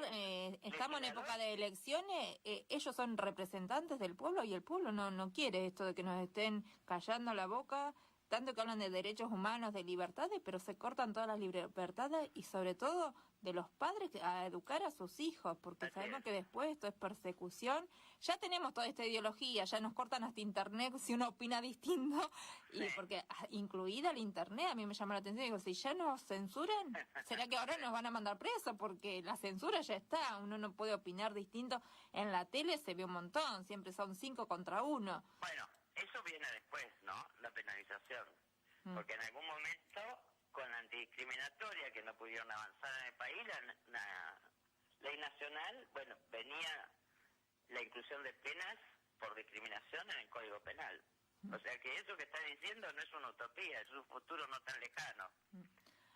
estamos en época de elecciones, ellos son representantes del pueblo y el pueblo no quiere esto de que nos estén callando la boca, tanto que hablan de derechos humanos, de libertades, pero se cortan todas las libertades y sobre todo de los padres a educar a sus hijos, porque sabemos que después esto es persecución. Ya tenemos toda esta ideología, ya nos cortan hasta internet si uno opina distinto, y porque incluida el internet, a mí me llama la atención, digo, si ya nos censuran, ¿será que ahora nos van a mandar presos? Porque la censura ya está, uno no puede opinar distinto. En la tele se ve un montón, siempre son 5 contra 1. Bueno, eso viene después, ¿no? La penalización. Porque en algún momento, con la antidiscriminatoria, que no pudieron avanzar en el país, la ley nacional, bueno, venía la inclusión de penas por discriminación en el Código Penal. O sea que eso que está diciendo no es una utopía, es un futuro no tan lejano.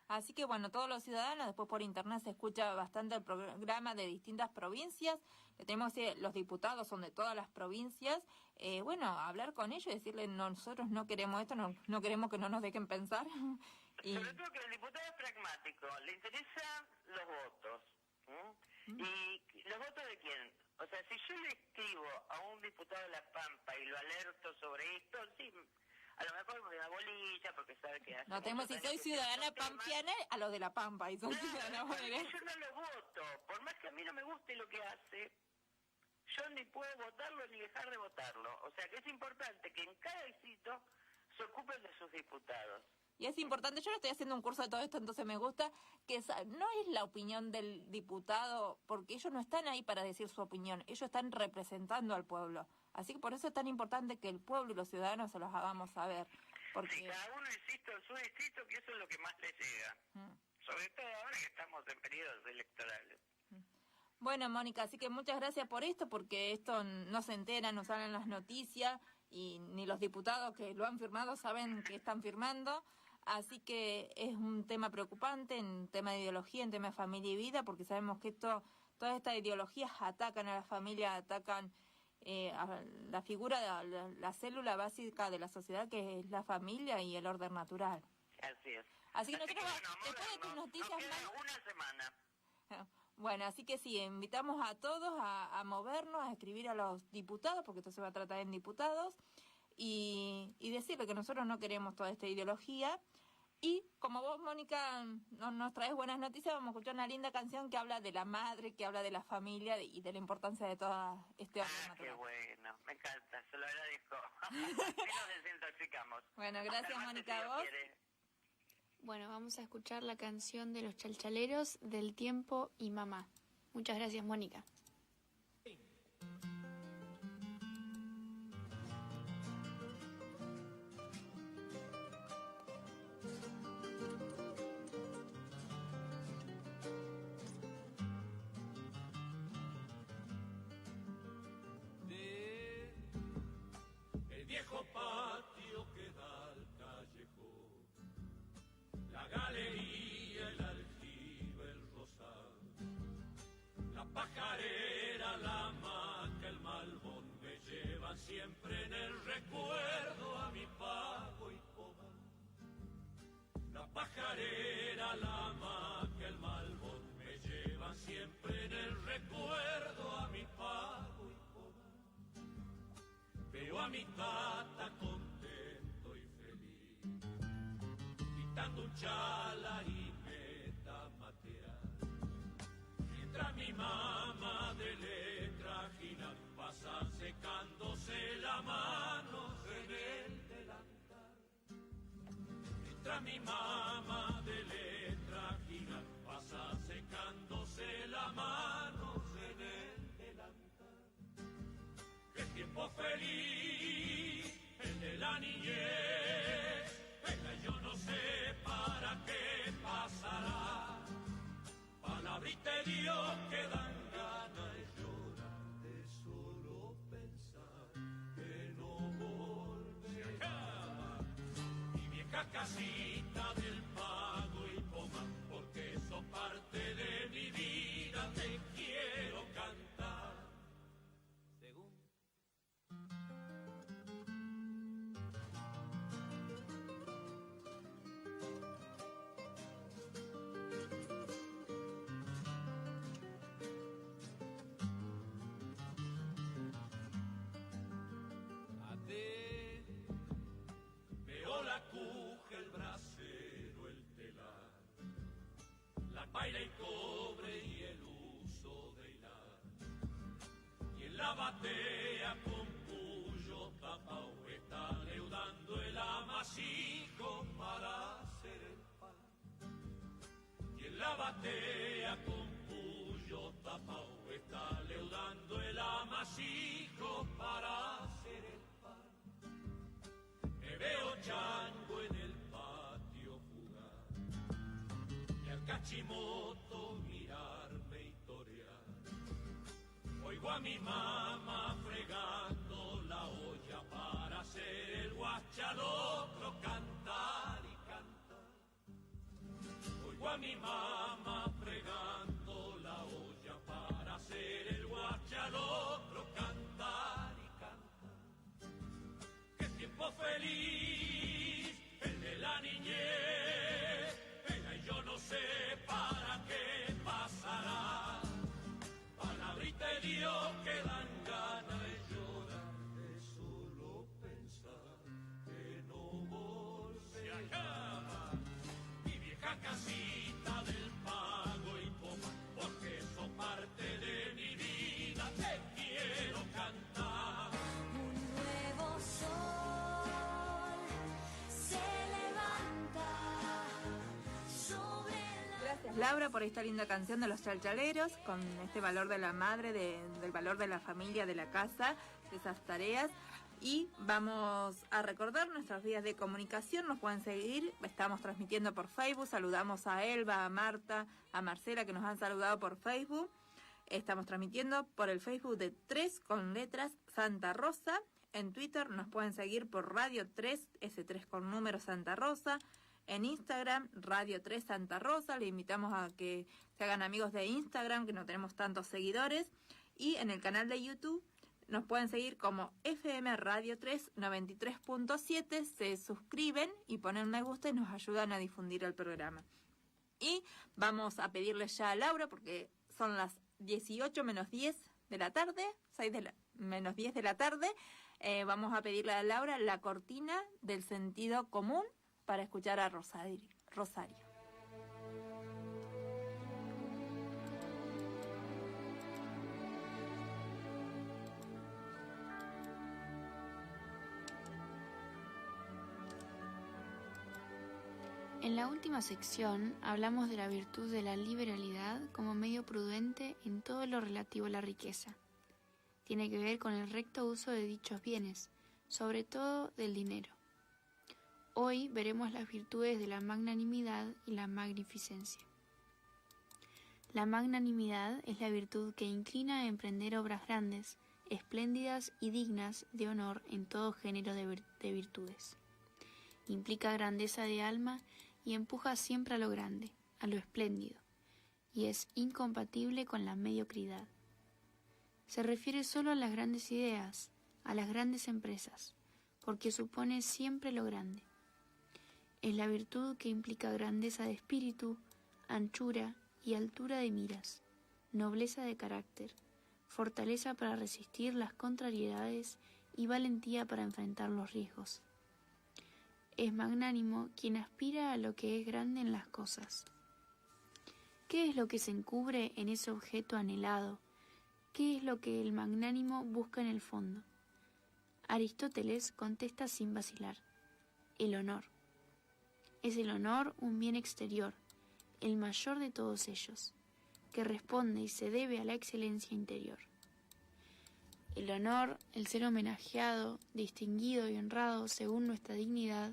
Así que bueno, todos los ciudadanos, después por internet se escucha bastante el programa de distintas provincias, que tenemos los diputados son de todas las provincias, bueno, hablar con ellos y decirles nosotros no queremos esto, no queremos que no nos dejen pensar. Y... Sobre todo que el diputado es pragmático, le interesan los votos. ¿Y los votos de quién? O sea, si yo le escribo a un diputado de La Pampa y lo alerto sobre esto, sí, a lo mejor me da bolilla porque sabe que hace no tenemos, si soy ciudadana pampeana, a los de La Pampa, y soy ciudadana bonaerense. Yo no lo voto, por más que a mí no me guste lo que hace, yo ni puedo votarlo ni dejar de votarlo. O sea que es importante que en cada distrito se ocupen de sus diputados. Y es importante, yo no estoy haciendo un curso de todo esto, entonces me gusta que no es la opinión del diputado, porque ellos no están ahí para decir su opinión, ellos están representando al pueblo. Así que por eso es tan importante que el pueblo y los ciudadanos se los hagamos saber. Porque... Sí, cada uno insisto en su distrito, que eso es lo que más les llega. Sobre todo ahora que estamos en periodos electorales. Bueno, Mónica, así que muchas gracias por esto, porque esto no se entera, no salen las noticias, y ni los diputados que lo han firmado saben que están firmando. Así que es un tema preocupante, en tema de ideología, en tema de familia y vida, porque sabemos que todas estas ideologías atacan a la familia, atacan a la figura, la célula básica de la sociedad, que es la familia y el orden natural. Así es. Así que Así nosotros, que bueno, después de tus noticias, nos queda Manu, una semana. bueno, así que sí, invitamos a todos a movernos, a escribir a los diputados, porque esto se va a tratar en diputados, y decirle que nosotros no queremos toda esta ideología. Y como vos, Mónica, nos traes buenas noticias, vamos a escuchar una linda canción que habla de la madre, que habla de la familia y de la importancia de todo este orden natural. Qué bueno, me encanta, se lo agradezco. Así nos desintoxicamos. Bueno, gracias, Hasta el Mónica, martes, si a vos. Dios quiere. Bueno, vamos a escuchar la canción de los Chalchaleros, Del Tiempo y Mamá. Muchas gracias, Mónica. El viejo patio que da al callejón, la galería, el aljibe, el rosal, la pajarera, la hamaca, el malbón me llevan siempre en el recuerdo a mi pago y coba. La pajarera, la hamaca, el malbón me llevan siempre en el recuerdo a mi pago y coba. Veo a mi tata contento y feliz, quitando un chala y meta matear. Mientras mi mamá de letra gina pasa secándose la mano en el delantal. Mientras mi mamá de letra gina pasa secándose la mano en el delantal. Qué tiempo feliz, el de la niñez, venga, yo no sé para qué pasará. Palabrita de Dios que dan ganas de llorar, de solo pensar que no volverá. Mi vieja casita del pago y poma, porque eso parte de mi vida, te quiero cantar. Según veo la cuja, el brasero, el telar, la paila y cobre y el uso de hilar. Y en la batea con puyo tapao está leudando el amasijo para hacer el pan. Y en la batea con puyo tapao está leudando el amasijo para hacer el pan. Me veo chango en el patio jugar y al cachimoto mirarme y torear. Oigo a mi mamá fregando la olla para hacer el mi mamá fregando la olla para hacer el guache al otro cantar y cantar. Qué tiempo feliz, el de la niñez, ella y yo no sé para qué pasará. Palabrita de Dios que dan ganas de llorar, de solo pensar que no volverá. Mi vieja casita del pago y popa, porque eso parte de mi vida, te quiero cantar. Un nuevo sol se levanta sobre la... Gracias Laura por esta linda canción de los chalchaleros, con este valor de la madre, del valor de la familia, de la casa, de esas tareas. Y vamos a recordar nuestras vías de comunicación, nos pueden seguir, estamos transmitiendo por Facebook, saludamos a Elba, a Marta, a Marcela que nos han saludado por Facebook. Estamos transmitiendo por el Facebook de 3 con letras Santa Rosa. En Twitter nos pueden seguir por Radio 3, S3 con número Santa Rosa. En Instagram, Radio 3 Santa Rosa. Le invitamos a que se hagan amigos de Instagram, que no tenemos tantos seguidores. Y en el canal de YouTube nos pueden seguir como FM Radio 3 93.7. Se suscriben y ponen me gusta y nos ayudan a difundir el programa. Y vamos a pedirle ya a Laura, porque son las 18 menos 10 de la tarde, 6 menos 10 de la tarde. Vamos a pedirle a Laura la cortina del sentido común para escuchar a Rosario. En la última sección hablamos de la virtud de la liberalidad como medio prudente en todo lo relativo a la riqueza. Tiene que ver con el recto uso de dichos bienes, sobre todo del dinero. Hoy veremos las virtudes de la magnanimidad y la magnificencia. La magnanimidad es la virtud que inclina a emprender obras grandes, espléndidas y dignas de honor en todo género de virtudes. Implica grandeza de alma y empuja siempre a lo grande, a lo espléndido, y es incompatible con la mediocridad. Se refiere solo a las grandes ideas, a las grandes empresas, porque supone siempre lo grande. Es la virtud que implica grandeza de espíritu, anchura y altura de miras, nobleza de carácter, fortaleza para resistir las contrariedades y valentía para enfrentar los riesgos. Es magnánimo quien aspira a lo que es grande en las cosas. ¿Qué es lo que se encubre en ese objeto anhelado? ¿Qué es lo que el magnánimo busca en el fondo? Aristóteles contesta sin vacilar: el honor. Es el honor un bien exterior, el mayor de todos ellos, que responde y se debe a la excelencia interior. El honor, el ser homenajeado, distinguido y honrado según nuestra dignidad,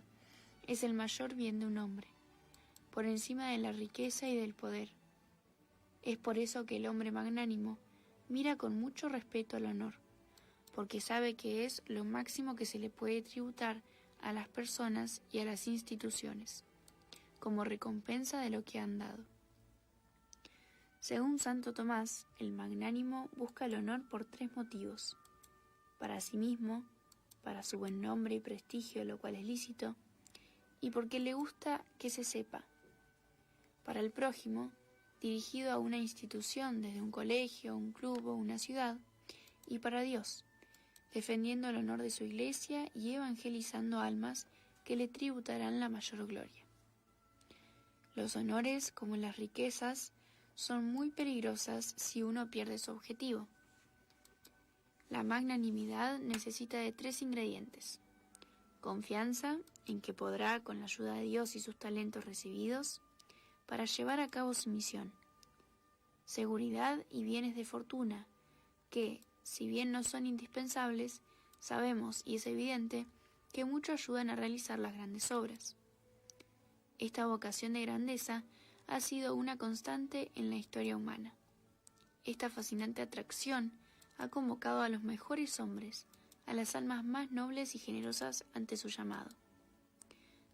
es el mayor bien de un hombre, por encima de la riqueza y del poder. Es por eso que el hombre magnánimo mira con mucho respeto al honor, porque sabe que es lo máximo que se le puede tributar a las personas y a las instituciones, como recompensa de lo que han dado. Según Santo Tomás, el magnánimo busca el honor por 3 motivos: para sí mismo, para su buen nombre y prestigio, lo cual es lícito, y porque le gusta que se sepa; para el prójimo, dirigido a una institución desde un colegio, un club o una ciudad; y para Dios, defendiendo el honor de su iglesia y evangelizando almas que le tributarán la mayor gloria. Los honores, como las riquezas, son muy peligrosas si uno pierde su objetivo. La magnanimidad necesita de 3 ingredientes: confianza en que podrá, con la ayuda de Dios y sus talentos recibidos, para llevar a cabo su misión; seguridad y bienes de fortuna, que, si bien no son indispensables, sabemos, y es evidente, que mucho ayudan a realizar las grandes obras. Esta vocación de grandeza ha sido una constante en la historia humana. Esta fascinante atracción ha convocado a los mejores hombres, a las almas más nobles y generosas ante su llamado.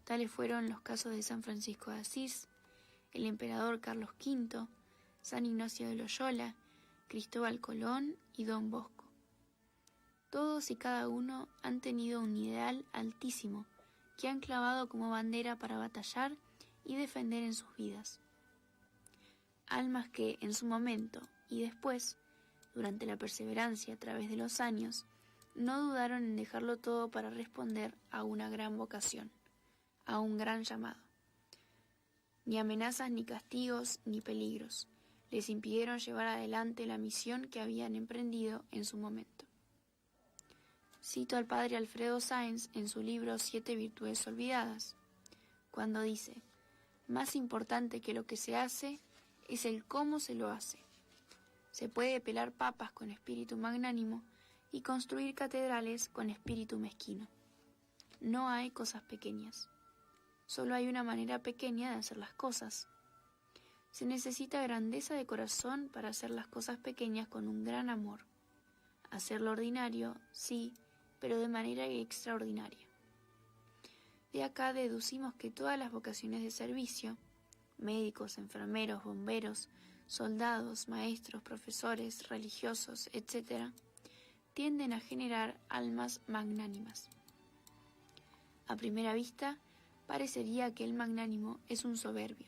Tales fueron los casos de San Francisco de Asís, el emperador Carlos V, San Ignacio de Loyola, Cristóbal Colón y Don Bosco. Todos y cada uno han tenido un ideal altísimo que han clavado como bandera para batallar y defender en sus vidas. Almas que en su momento y después, durante la perseverancia a través de los años, no dudaron en dejarlo todo para responder a una gran vocación, a un gran llamado. Ni amenazas, ni castigos, ni peligros les impidieron llevar adelante la misión que habían emprendido en su momento. Cito al padre Alfredo Sáenz en su libro 7 virtudes olvidadas, cuando dice: más importante que lo que se hace es el cómo se lo hace. Se puede pelar papas con espíritu magnánimo y construir catedrales con espíritu mezquino. No hay cosas pequeñas. Solo hay una manera pequeña de hacer las cosas. Se necesita grandeza de corazón para hacer las cosas pequeñas con un gran amor. Hacer lo ordinario, sí, pero de manera extraordinaria. De acá deducimos que todas las vocaciones de servicio, médicos, enfermeros, bomberos, soldados, maestros, profesores, religiosos, etc., tienden a generar almas magnánimas. A primera vista, parecería que el magnánimo es un soberbio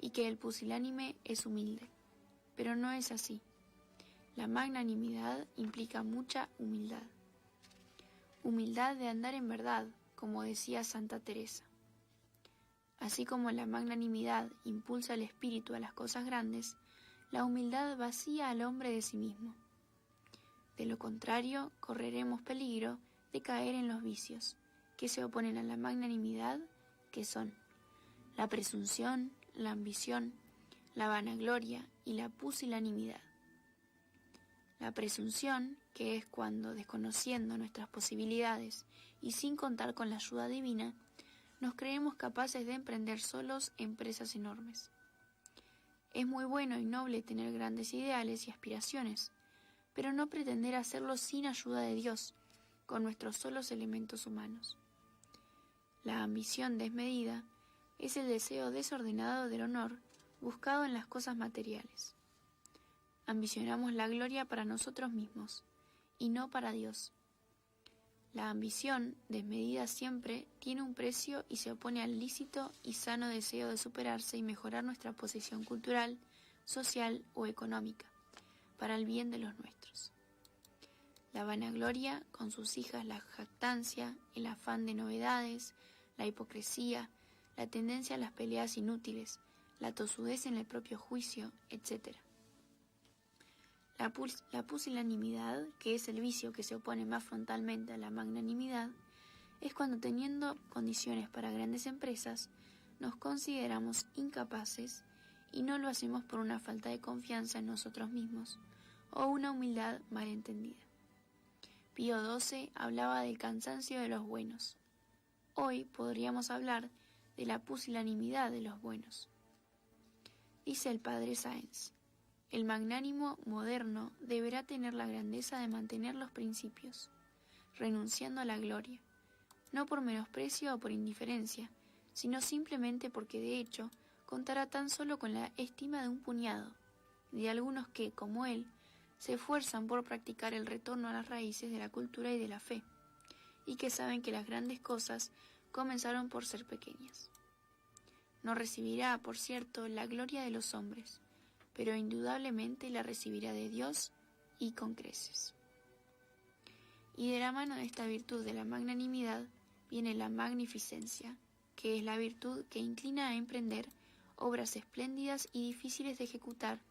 y que el pusilánime es humilde, pero no es así. La magnanimidad implica mucha humildad. Humildad de andar en verdad, como decía Santa Teresa. Así como la magnanimidad impulsa el espíritu a las cosas grandes, la humildad vacía al hombre de sí mismo. De lo contrario, correremos peligro de caer en los vicios, que se oponen a la magnanimidad, que son la presunción, la ambición, la vanagloria y la pusilanimidad. La presunción, que es cuando, desconociendo nuestras posibilidades y sin contar con la ayuda divina, nos creemos capaces de emprender solos empresas enormes. Es muy bueno y noble tener grandes ideales y aspiraciones, pero no pretender hacerlo sin ayuda de Dios, con nuestros solos elementos humanos. La ambición desmedida es el deseo desordenado del honor buscado en las cosas materiales. Ambicionamos la gloria para nosotros mismos, y no para Dios. La ambición desmedida siempre tiene un precio y se opone al lícito y sano deseo de superarse y mejorar nuestra posición cultural, social o económica, para el bien de los nuestros. La vanagloria, con sus hijas la jactancia, el afán de novedades, la hipocresía, la tendencia a las peleas inútiles, la tosudez en el propio juicio, etc. La pusilanimidad, que es el vicio que se opone más frontalmente a la magnanimidad, es cuando, teniendo condiciones para grandes empresas, nos consideramos incapaces y no lo hacemos por una falta de confianza en nosotros mismos o una humildad malentendida. Pío XII hablaba del cansancio de los buenos. Hoy podríamos hablar de la pusilanimidad de los buenos. Dice el padre Sáenz: el magnánimo moderno deberá tener la grandeza de mantener los principios, renunciando a la gloria, no por menosprecio o por indiferencia, sino simplemente porque de hecho contará tan solo con la estima de un puñado, de algunos que, como él, se esfuerzan por practicar el retorno a las raíces de la cultura y de la fe, y que saben que las grandes cosas comenzaron por ser pequeñas. No recibirá, por cierto, la gloria de los hombres, pero indudablemente la recibirá de Dios y con creces. Y de la mano de esta virtud de la magnanimidad viene la magnificencia, que es la virtud que inclina a emprender obras espléndidas y difíciles de ejecutar,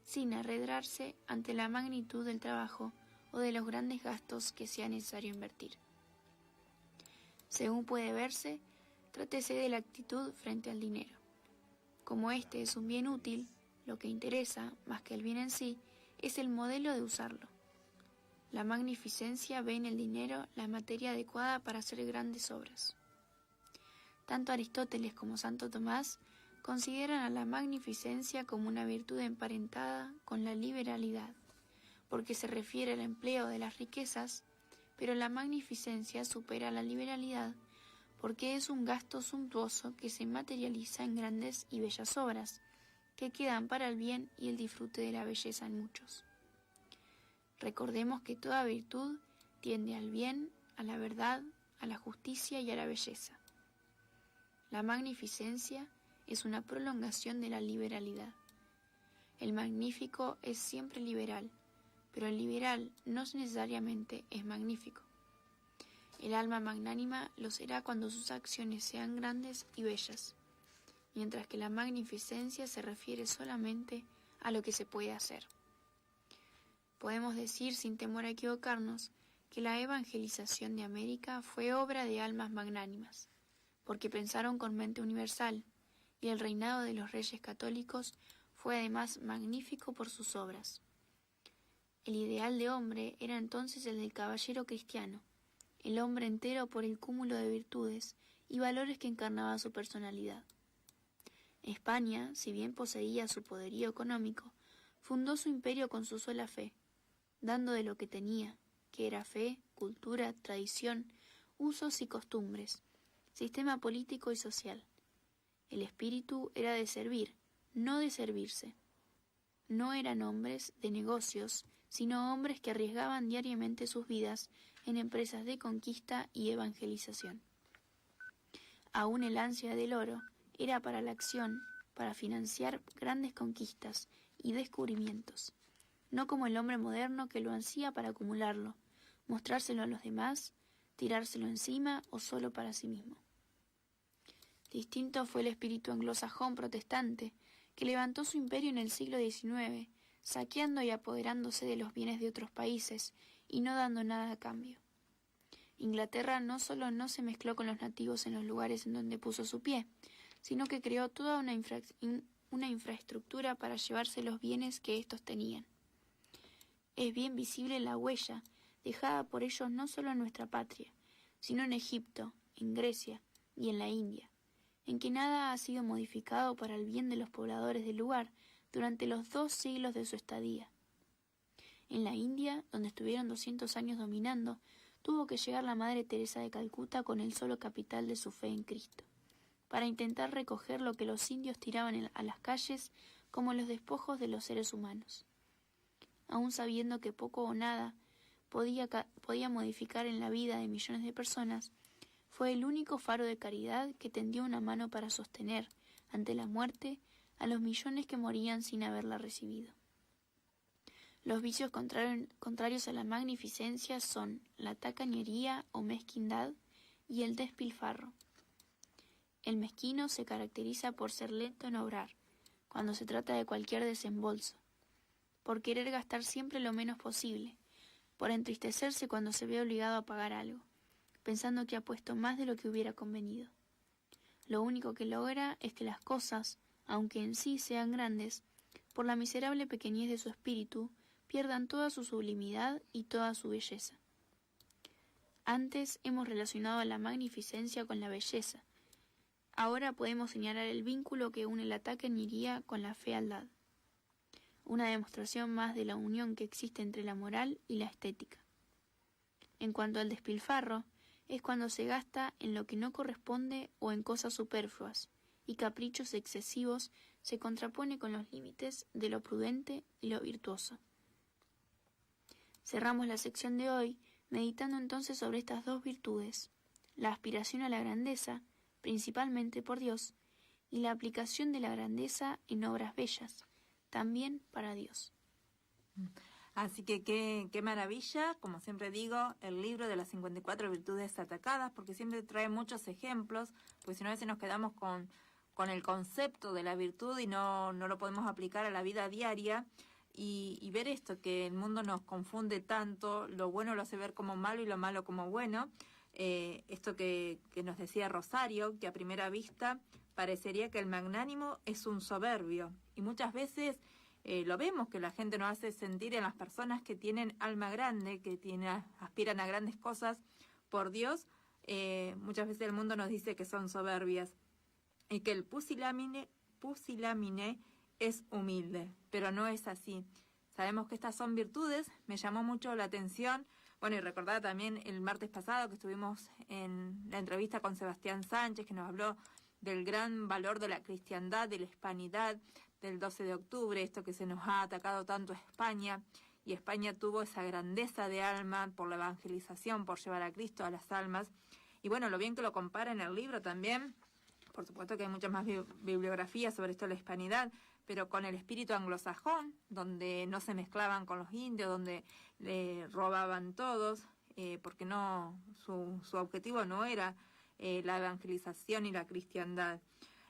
sin arredrarse ante la magnitud del trabajo o de los grandes gastos que sea necesario invertir. Según puede verse, trátese de la actitud frente al dinero. Como este es un bien útil, lo que interesa, más que el bien en sí, es el modelo de usarlo. La magnificencia ve en el dinero la materia adecuada para hacer grandes obras. Tanto Aristóteles como Santo Tomás consideran a la magnificencia como una virtud emparentada con la liberalidad, porque se refiere al empleo de las riquezas, pero la magnificencia supera la liberalidad porque es un gasto suntuoso que se materializa en grandes y bellas obras, que quedan para el bien y el disfrute de la belleza en muchos. Recordemos que toda virtud tiende al bien, a la verdad, a la justicia y a la belleza. La magnificencia es una prolongación de la liberalidad. El magnífico es siempre liberal, pero el liberal no necesariamente es magnífico. El alma magnánima lo será cuando sus acciones sean grandes y bellas, mientras que la magnificencia se refiere solamente a lo que se puede hacer. Podemos decir, sin temor a equivocarnos, que la evangelización de América fue obra de almas magnánimas, porque pensaron con mente universal, y el reinado de los reyes católicos fue además magnífico por sus obras. El ideal de hombre era entonces el del caballero cristiano, el hombre entero por el cúmulo de virtudes y valores que encarnaba su personalidad. España, si bien poseía su poderío económico, fundó su imperio con su sola fe, dando de lo que tenía, que era fe, cultura, tradición, usos y costumbres, sistema político y social. El espíritu era de servir, no de servirse. No eran hombres de negocios, sino hombres que arriesgaban diariamente sus vidas en empresas de conquista y evangelización. Aún el ansia del oro era para la acción, para financiar grandes conquistas y descubrimientos, no como el hombre moderno que lo ansía para acumularlo, mostrárselo a los demás, tirárselo encima o solo para sí mismo. Distinto fue el espíritu anglosajón protestante, que levantó su imperio en el siglo XIX, saqueando y apoderándose de los bienes de otros países y no dando nada a cambio. Inglaterra no solo no se mezcló con los nativos en los lugares en donde puso su pie, sino que creó toda una infraestructura para llevarse los bienes que éstos tenían. Es bien visible la huella dejada por ellos no solo en nuestra patria, sino en Egipto, en Grecia y en la India, en que nada ha sido modificado para el bien de los pobladores del lugar durante los 2 siglos de su estadía. En la India, donde estuvieron 200 años dominando, tuvo que llegar la Madre Teresa de Calcuta con el solo capital de su fe en Cristo, para intentar recoger lo que los indios tiraban a las calles como los despojos de los seres humanos. Aun sabiendo que poco o nada podía modificar en la vida de millones de personas, fue el único faro de caridad que tendió una mano para sostener, ante la muerte, a los millones que morían sin haberla recibido. Los vicios contrarios a la magnificencia son la tacañería o mezquindad y el despilfarro. El mezquino se caracteriza por ser lento en obrar, cuando se trata de cualquier desembolso, por querer gastar siempre lo menos posible, por entristecerse cuando se ve obligado a pagar algo, pensando que ha puesto más de lo que hubiera convenido. Lo único que logra es que las cosas, aunque en sí sean grandes, por la miserable pequeñez de su espíritu, pierdan toda su sublimidad y toda su belleza. Antes hemos relacionado la magnificencia con la belleza. Ahora podemos señalar el vínculo que une la tacañería con la fealdad, una demostración más de la unión que existe entre la moral y la estética. En cuanto al despilfarro, es cuando se gasta en lo que no corresponde o en cosas superfluas, y caprichos excesivos se contrapone con los límites de lo prudente y lo virtuoso. Cerramos la sección de hoy meditando entonces sobre estas 2 virtudes, la aspiración a la grandeza, principalmente por Dios, y la aplicación de la grandeza en obras bellas, también para Dios. Así que qué maravilla, como siempre digo, el libro de las 54 virtudes atacadas, porque siempre trae muchos ejemplos, porque si no a veces nos quedamos con el concepto de la virtud y no lo podemos aplicar a la vida diaria, y ver esto, que el mundo nos confunde tanto, lo bueno lo hace ver como malo y lo malo como bueno. Esto que nos decía Rosario, que a primera vista parecería que el magnánimo es un soberbio, y muchas veces lo vemos, que la gente nos hace sentir en las personas que tienen alma grande, que aspiran a grandes cosas por Dios. Muchas veces el mundo nos dice que son soberbias y que el pusilánime es humilde, pero no es así. Sabemos que estas son virtudes. Me llamó mucho la atención Bueno, y recordaba también el martes pasado que estuvimos en la entrevista con Sebastián Sánchez, que nos habló del gran valor de la cristiandad, de la hispanidad, del 12 de octubre, esto que se nos ha atacado tanto a España, y España tuvo esa grandeza de alma por la evangelización, por llevar a Cristo a las almas. Y bueno, lo bien que lo compara en el libro también, por supuesto que hay muchas más bibliografías sobre esto de la hispanidad, pero con el espíritu anglosajón, donde no se mezclaban con los indios, donde le robaban todos, porque no su objetivo no era la evangelización y la cristiandad.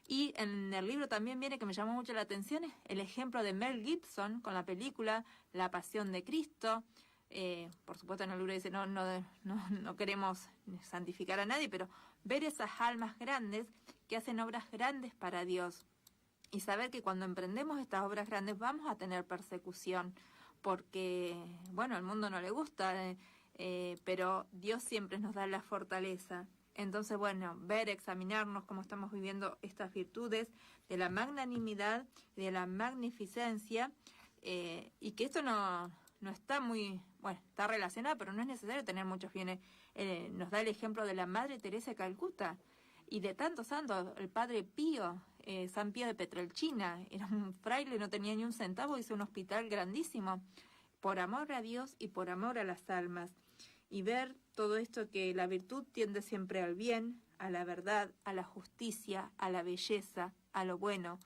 Y en el libro también viene, que me llamó mucho la atención, el ejemplo de Mel Gibson con la película La Pasión de Cristo. Por supuesto en el libro dice, no queremos santificar a nadie, pero ver esas almas grandes que hacen obras grandes para Dios. Y saber que cuando emprendemos estas obras grandes vamos a tener persecución, porque, bueno, al mundo no le gusta, pero Dios siempre nos da la fortaleza. Entonces, bueno, examinarnos cómo estamos viviendo estas virtudes de la magnanimidad, de la magnificencia, y que esto no está muy, bueno, está relacionado, pero no es necesario tener muchos bienes. Nos da el ejemplo de la Madre Teresa de Calcuta y de tantos santos, el Padre Pío, San Pío de Petrelcina, era un fraile, no tenía ni un centavo, hizo un hospital grandísimo, por amor a Dios y por amor a las almas. Y ver todo esto, que la virtud tiende siempre al bien, a la verdad, a la justicia, a la belleza, a lo bueno.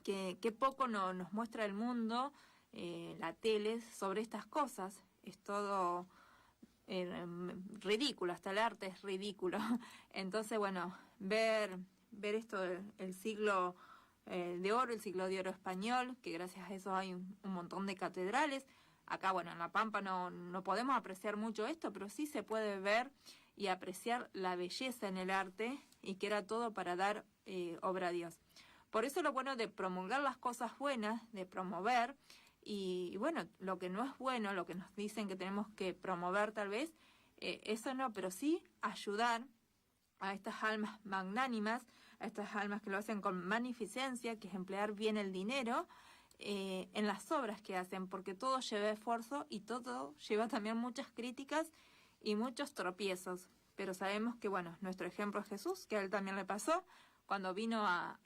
Que poco nos muestra el mundo, la tele, sobre estas cosas. Es todo ridículo, hasta el arte es ridículo. Entonces, bueno, ver esto, el siglo de oro, el siglo de oro español, que gracias a eso hay un montón de catedrales. Acá, bueno, en La Pampa no podemos apreciar mucho esto, pero sí se puede ver y apreciar la belleza en el arte, y que era todo para dar obra a Dios. Por eso lo bueno de promulgar las cosas buenas, de promover, y bueno, lo que no es bueno, lo que nos dicen que tenemos que promover tal vez, eso no, pero sí ayudar a estas almas magnánimas, a estas almas que lo hacen con magnificencia, que es emplear bien el dinero, en las obras que hacen, porque todo lleva esfuerzo y todo lleva también muchas críticas y muchos tropiezos. Pero sabemos que, bueno, nuestro ejemplo es Jesús, que a él también le pasó cuando vino a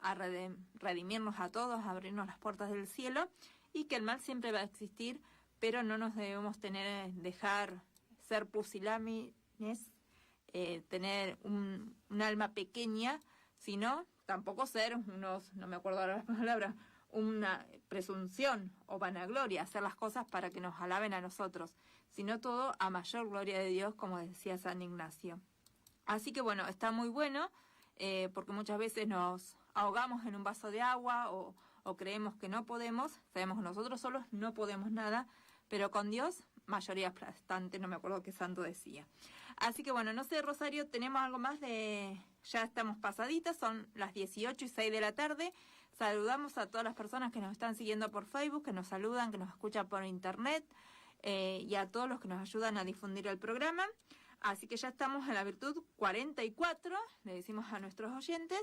redimirnos a todos, a abrirnos las puertas del cielo, y que el mal siempre va a existir, pero no nos debemos dejar ser pusilánimes, tener un alma pequeña, sino tampoco ser unos, no me acuerdo ahora las palabras, una presunción o vanagloria, hacer las cosas para que nos alaben a nosotros, sino todo a mayor gloria de Dios, como decía San Ignacio. Así que bueno, está muy bueno, porque muchas veces nos ahogamos en un vaso de agua o creemos que no podemos, sabemos que nosotros solos no podemos nada, pero con Dios mayoría aplastante, no me acuerdo qué santo decía. Así que bueno, no sé, Rosario, tenemos algo más ya estamos pasaditas, son las 18:06 de la tarde. Saludamos a todas las personas que nos están siguiendo por Facebook, que nos saludan, que nos escuchan por internet, y a todos los que nos ayudan a difundir el programa. Así que ya estamos en la virtud 44, le decimos a nuestros oyentes.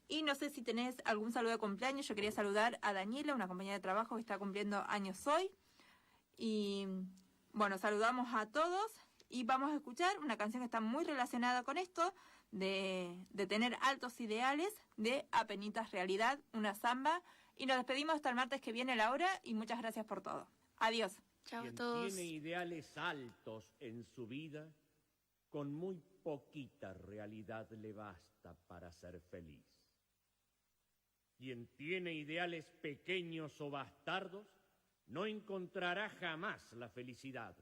Y no sé si tenés algún saludo de cumpleaños. Yo quería saludar a Daniela, una compañera de trabajo que está cumpliendo años hoy. Y bueno, saludamos a todos y vamos a escuchar una canción que está muy relacionada con esto, de tener altos ideales, de Apenitas Realidad, una samba. Y nos despedimos hasta el martes que viene, Laura, y muchas gracias por todo. Adiós. Chao a Quien todos. tiene ideales altos en su vida, con muy poquita realidad le basta para ser feliz. Quien tiene ideales pequeños o bastardos, no encontrará jamás la felicidad.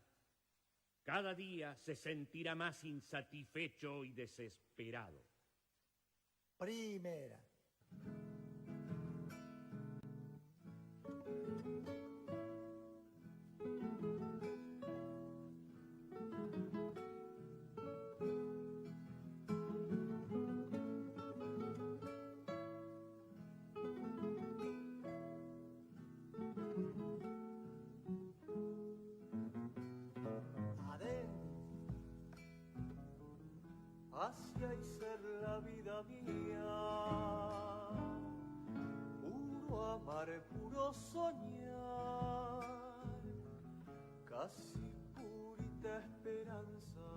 Cada día se sentirá más insatisfecho y desesperado. Primera. Hacia y ser la vida mía, puro amar, puro soñar, casi pura esperanza,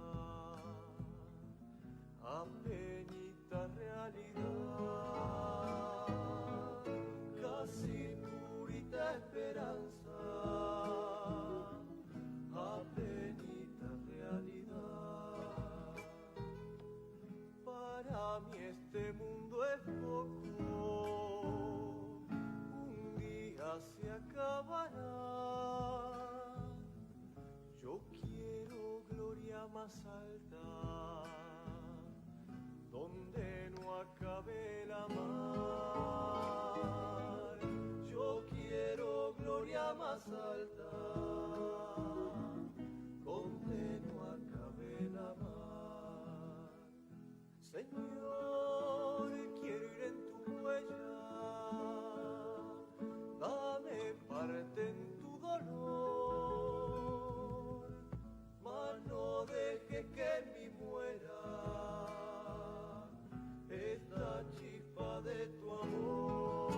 apeñita realidad, casi purita esperanza, apeñita realidad. Para mí este mundo es poco, un día se acabará. Yo quiero gloria más alta, donde no acabe la mar. Yo quiero gloria más alta, donde no acabe la mar. Señor, quiero ir en tu huella, dame parte en tu dolor, mas no dejes que en mí muera esta chispa de tu amor,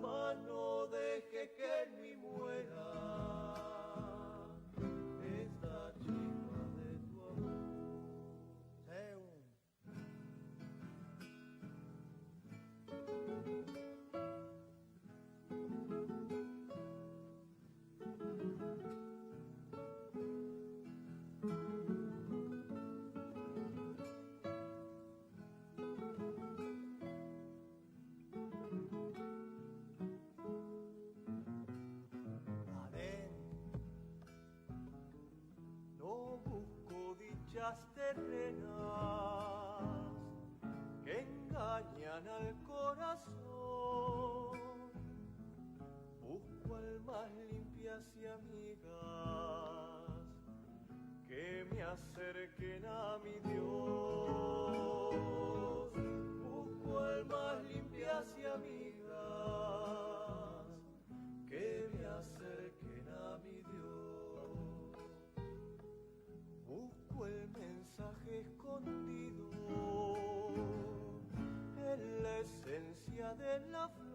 mas no dejes que en mí muera esta chispa de tu amor. No busco dichas terrenas que engañan al corazón, busco almas limpias y amigas que me acerquen a mi Dios, busco almas limpias y amigas que me acerquen a mi Dios. Busco el mensaje escondido en la esencia de la fe,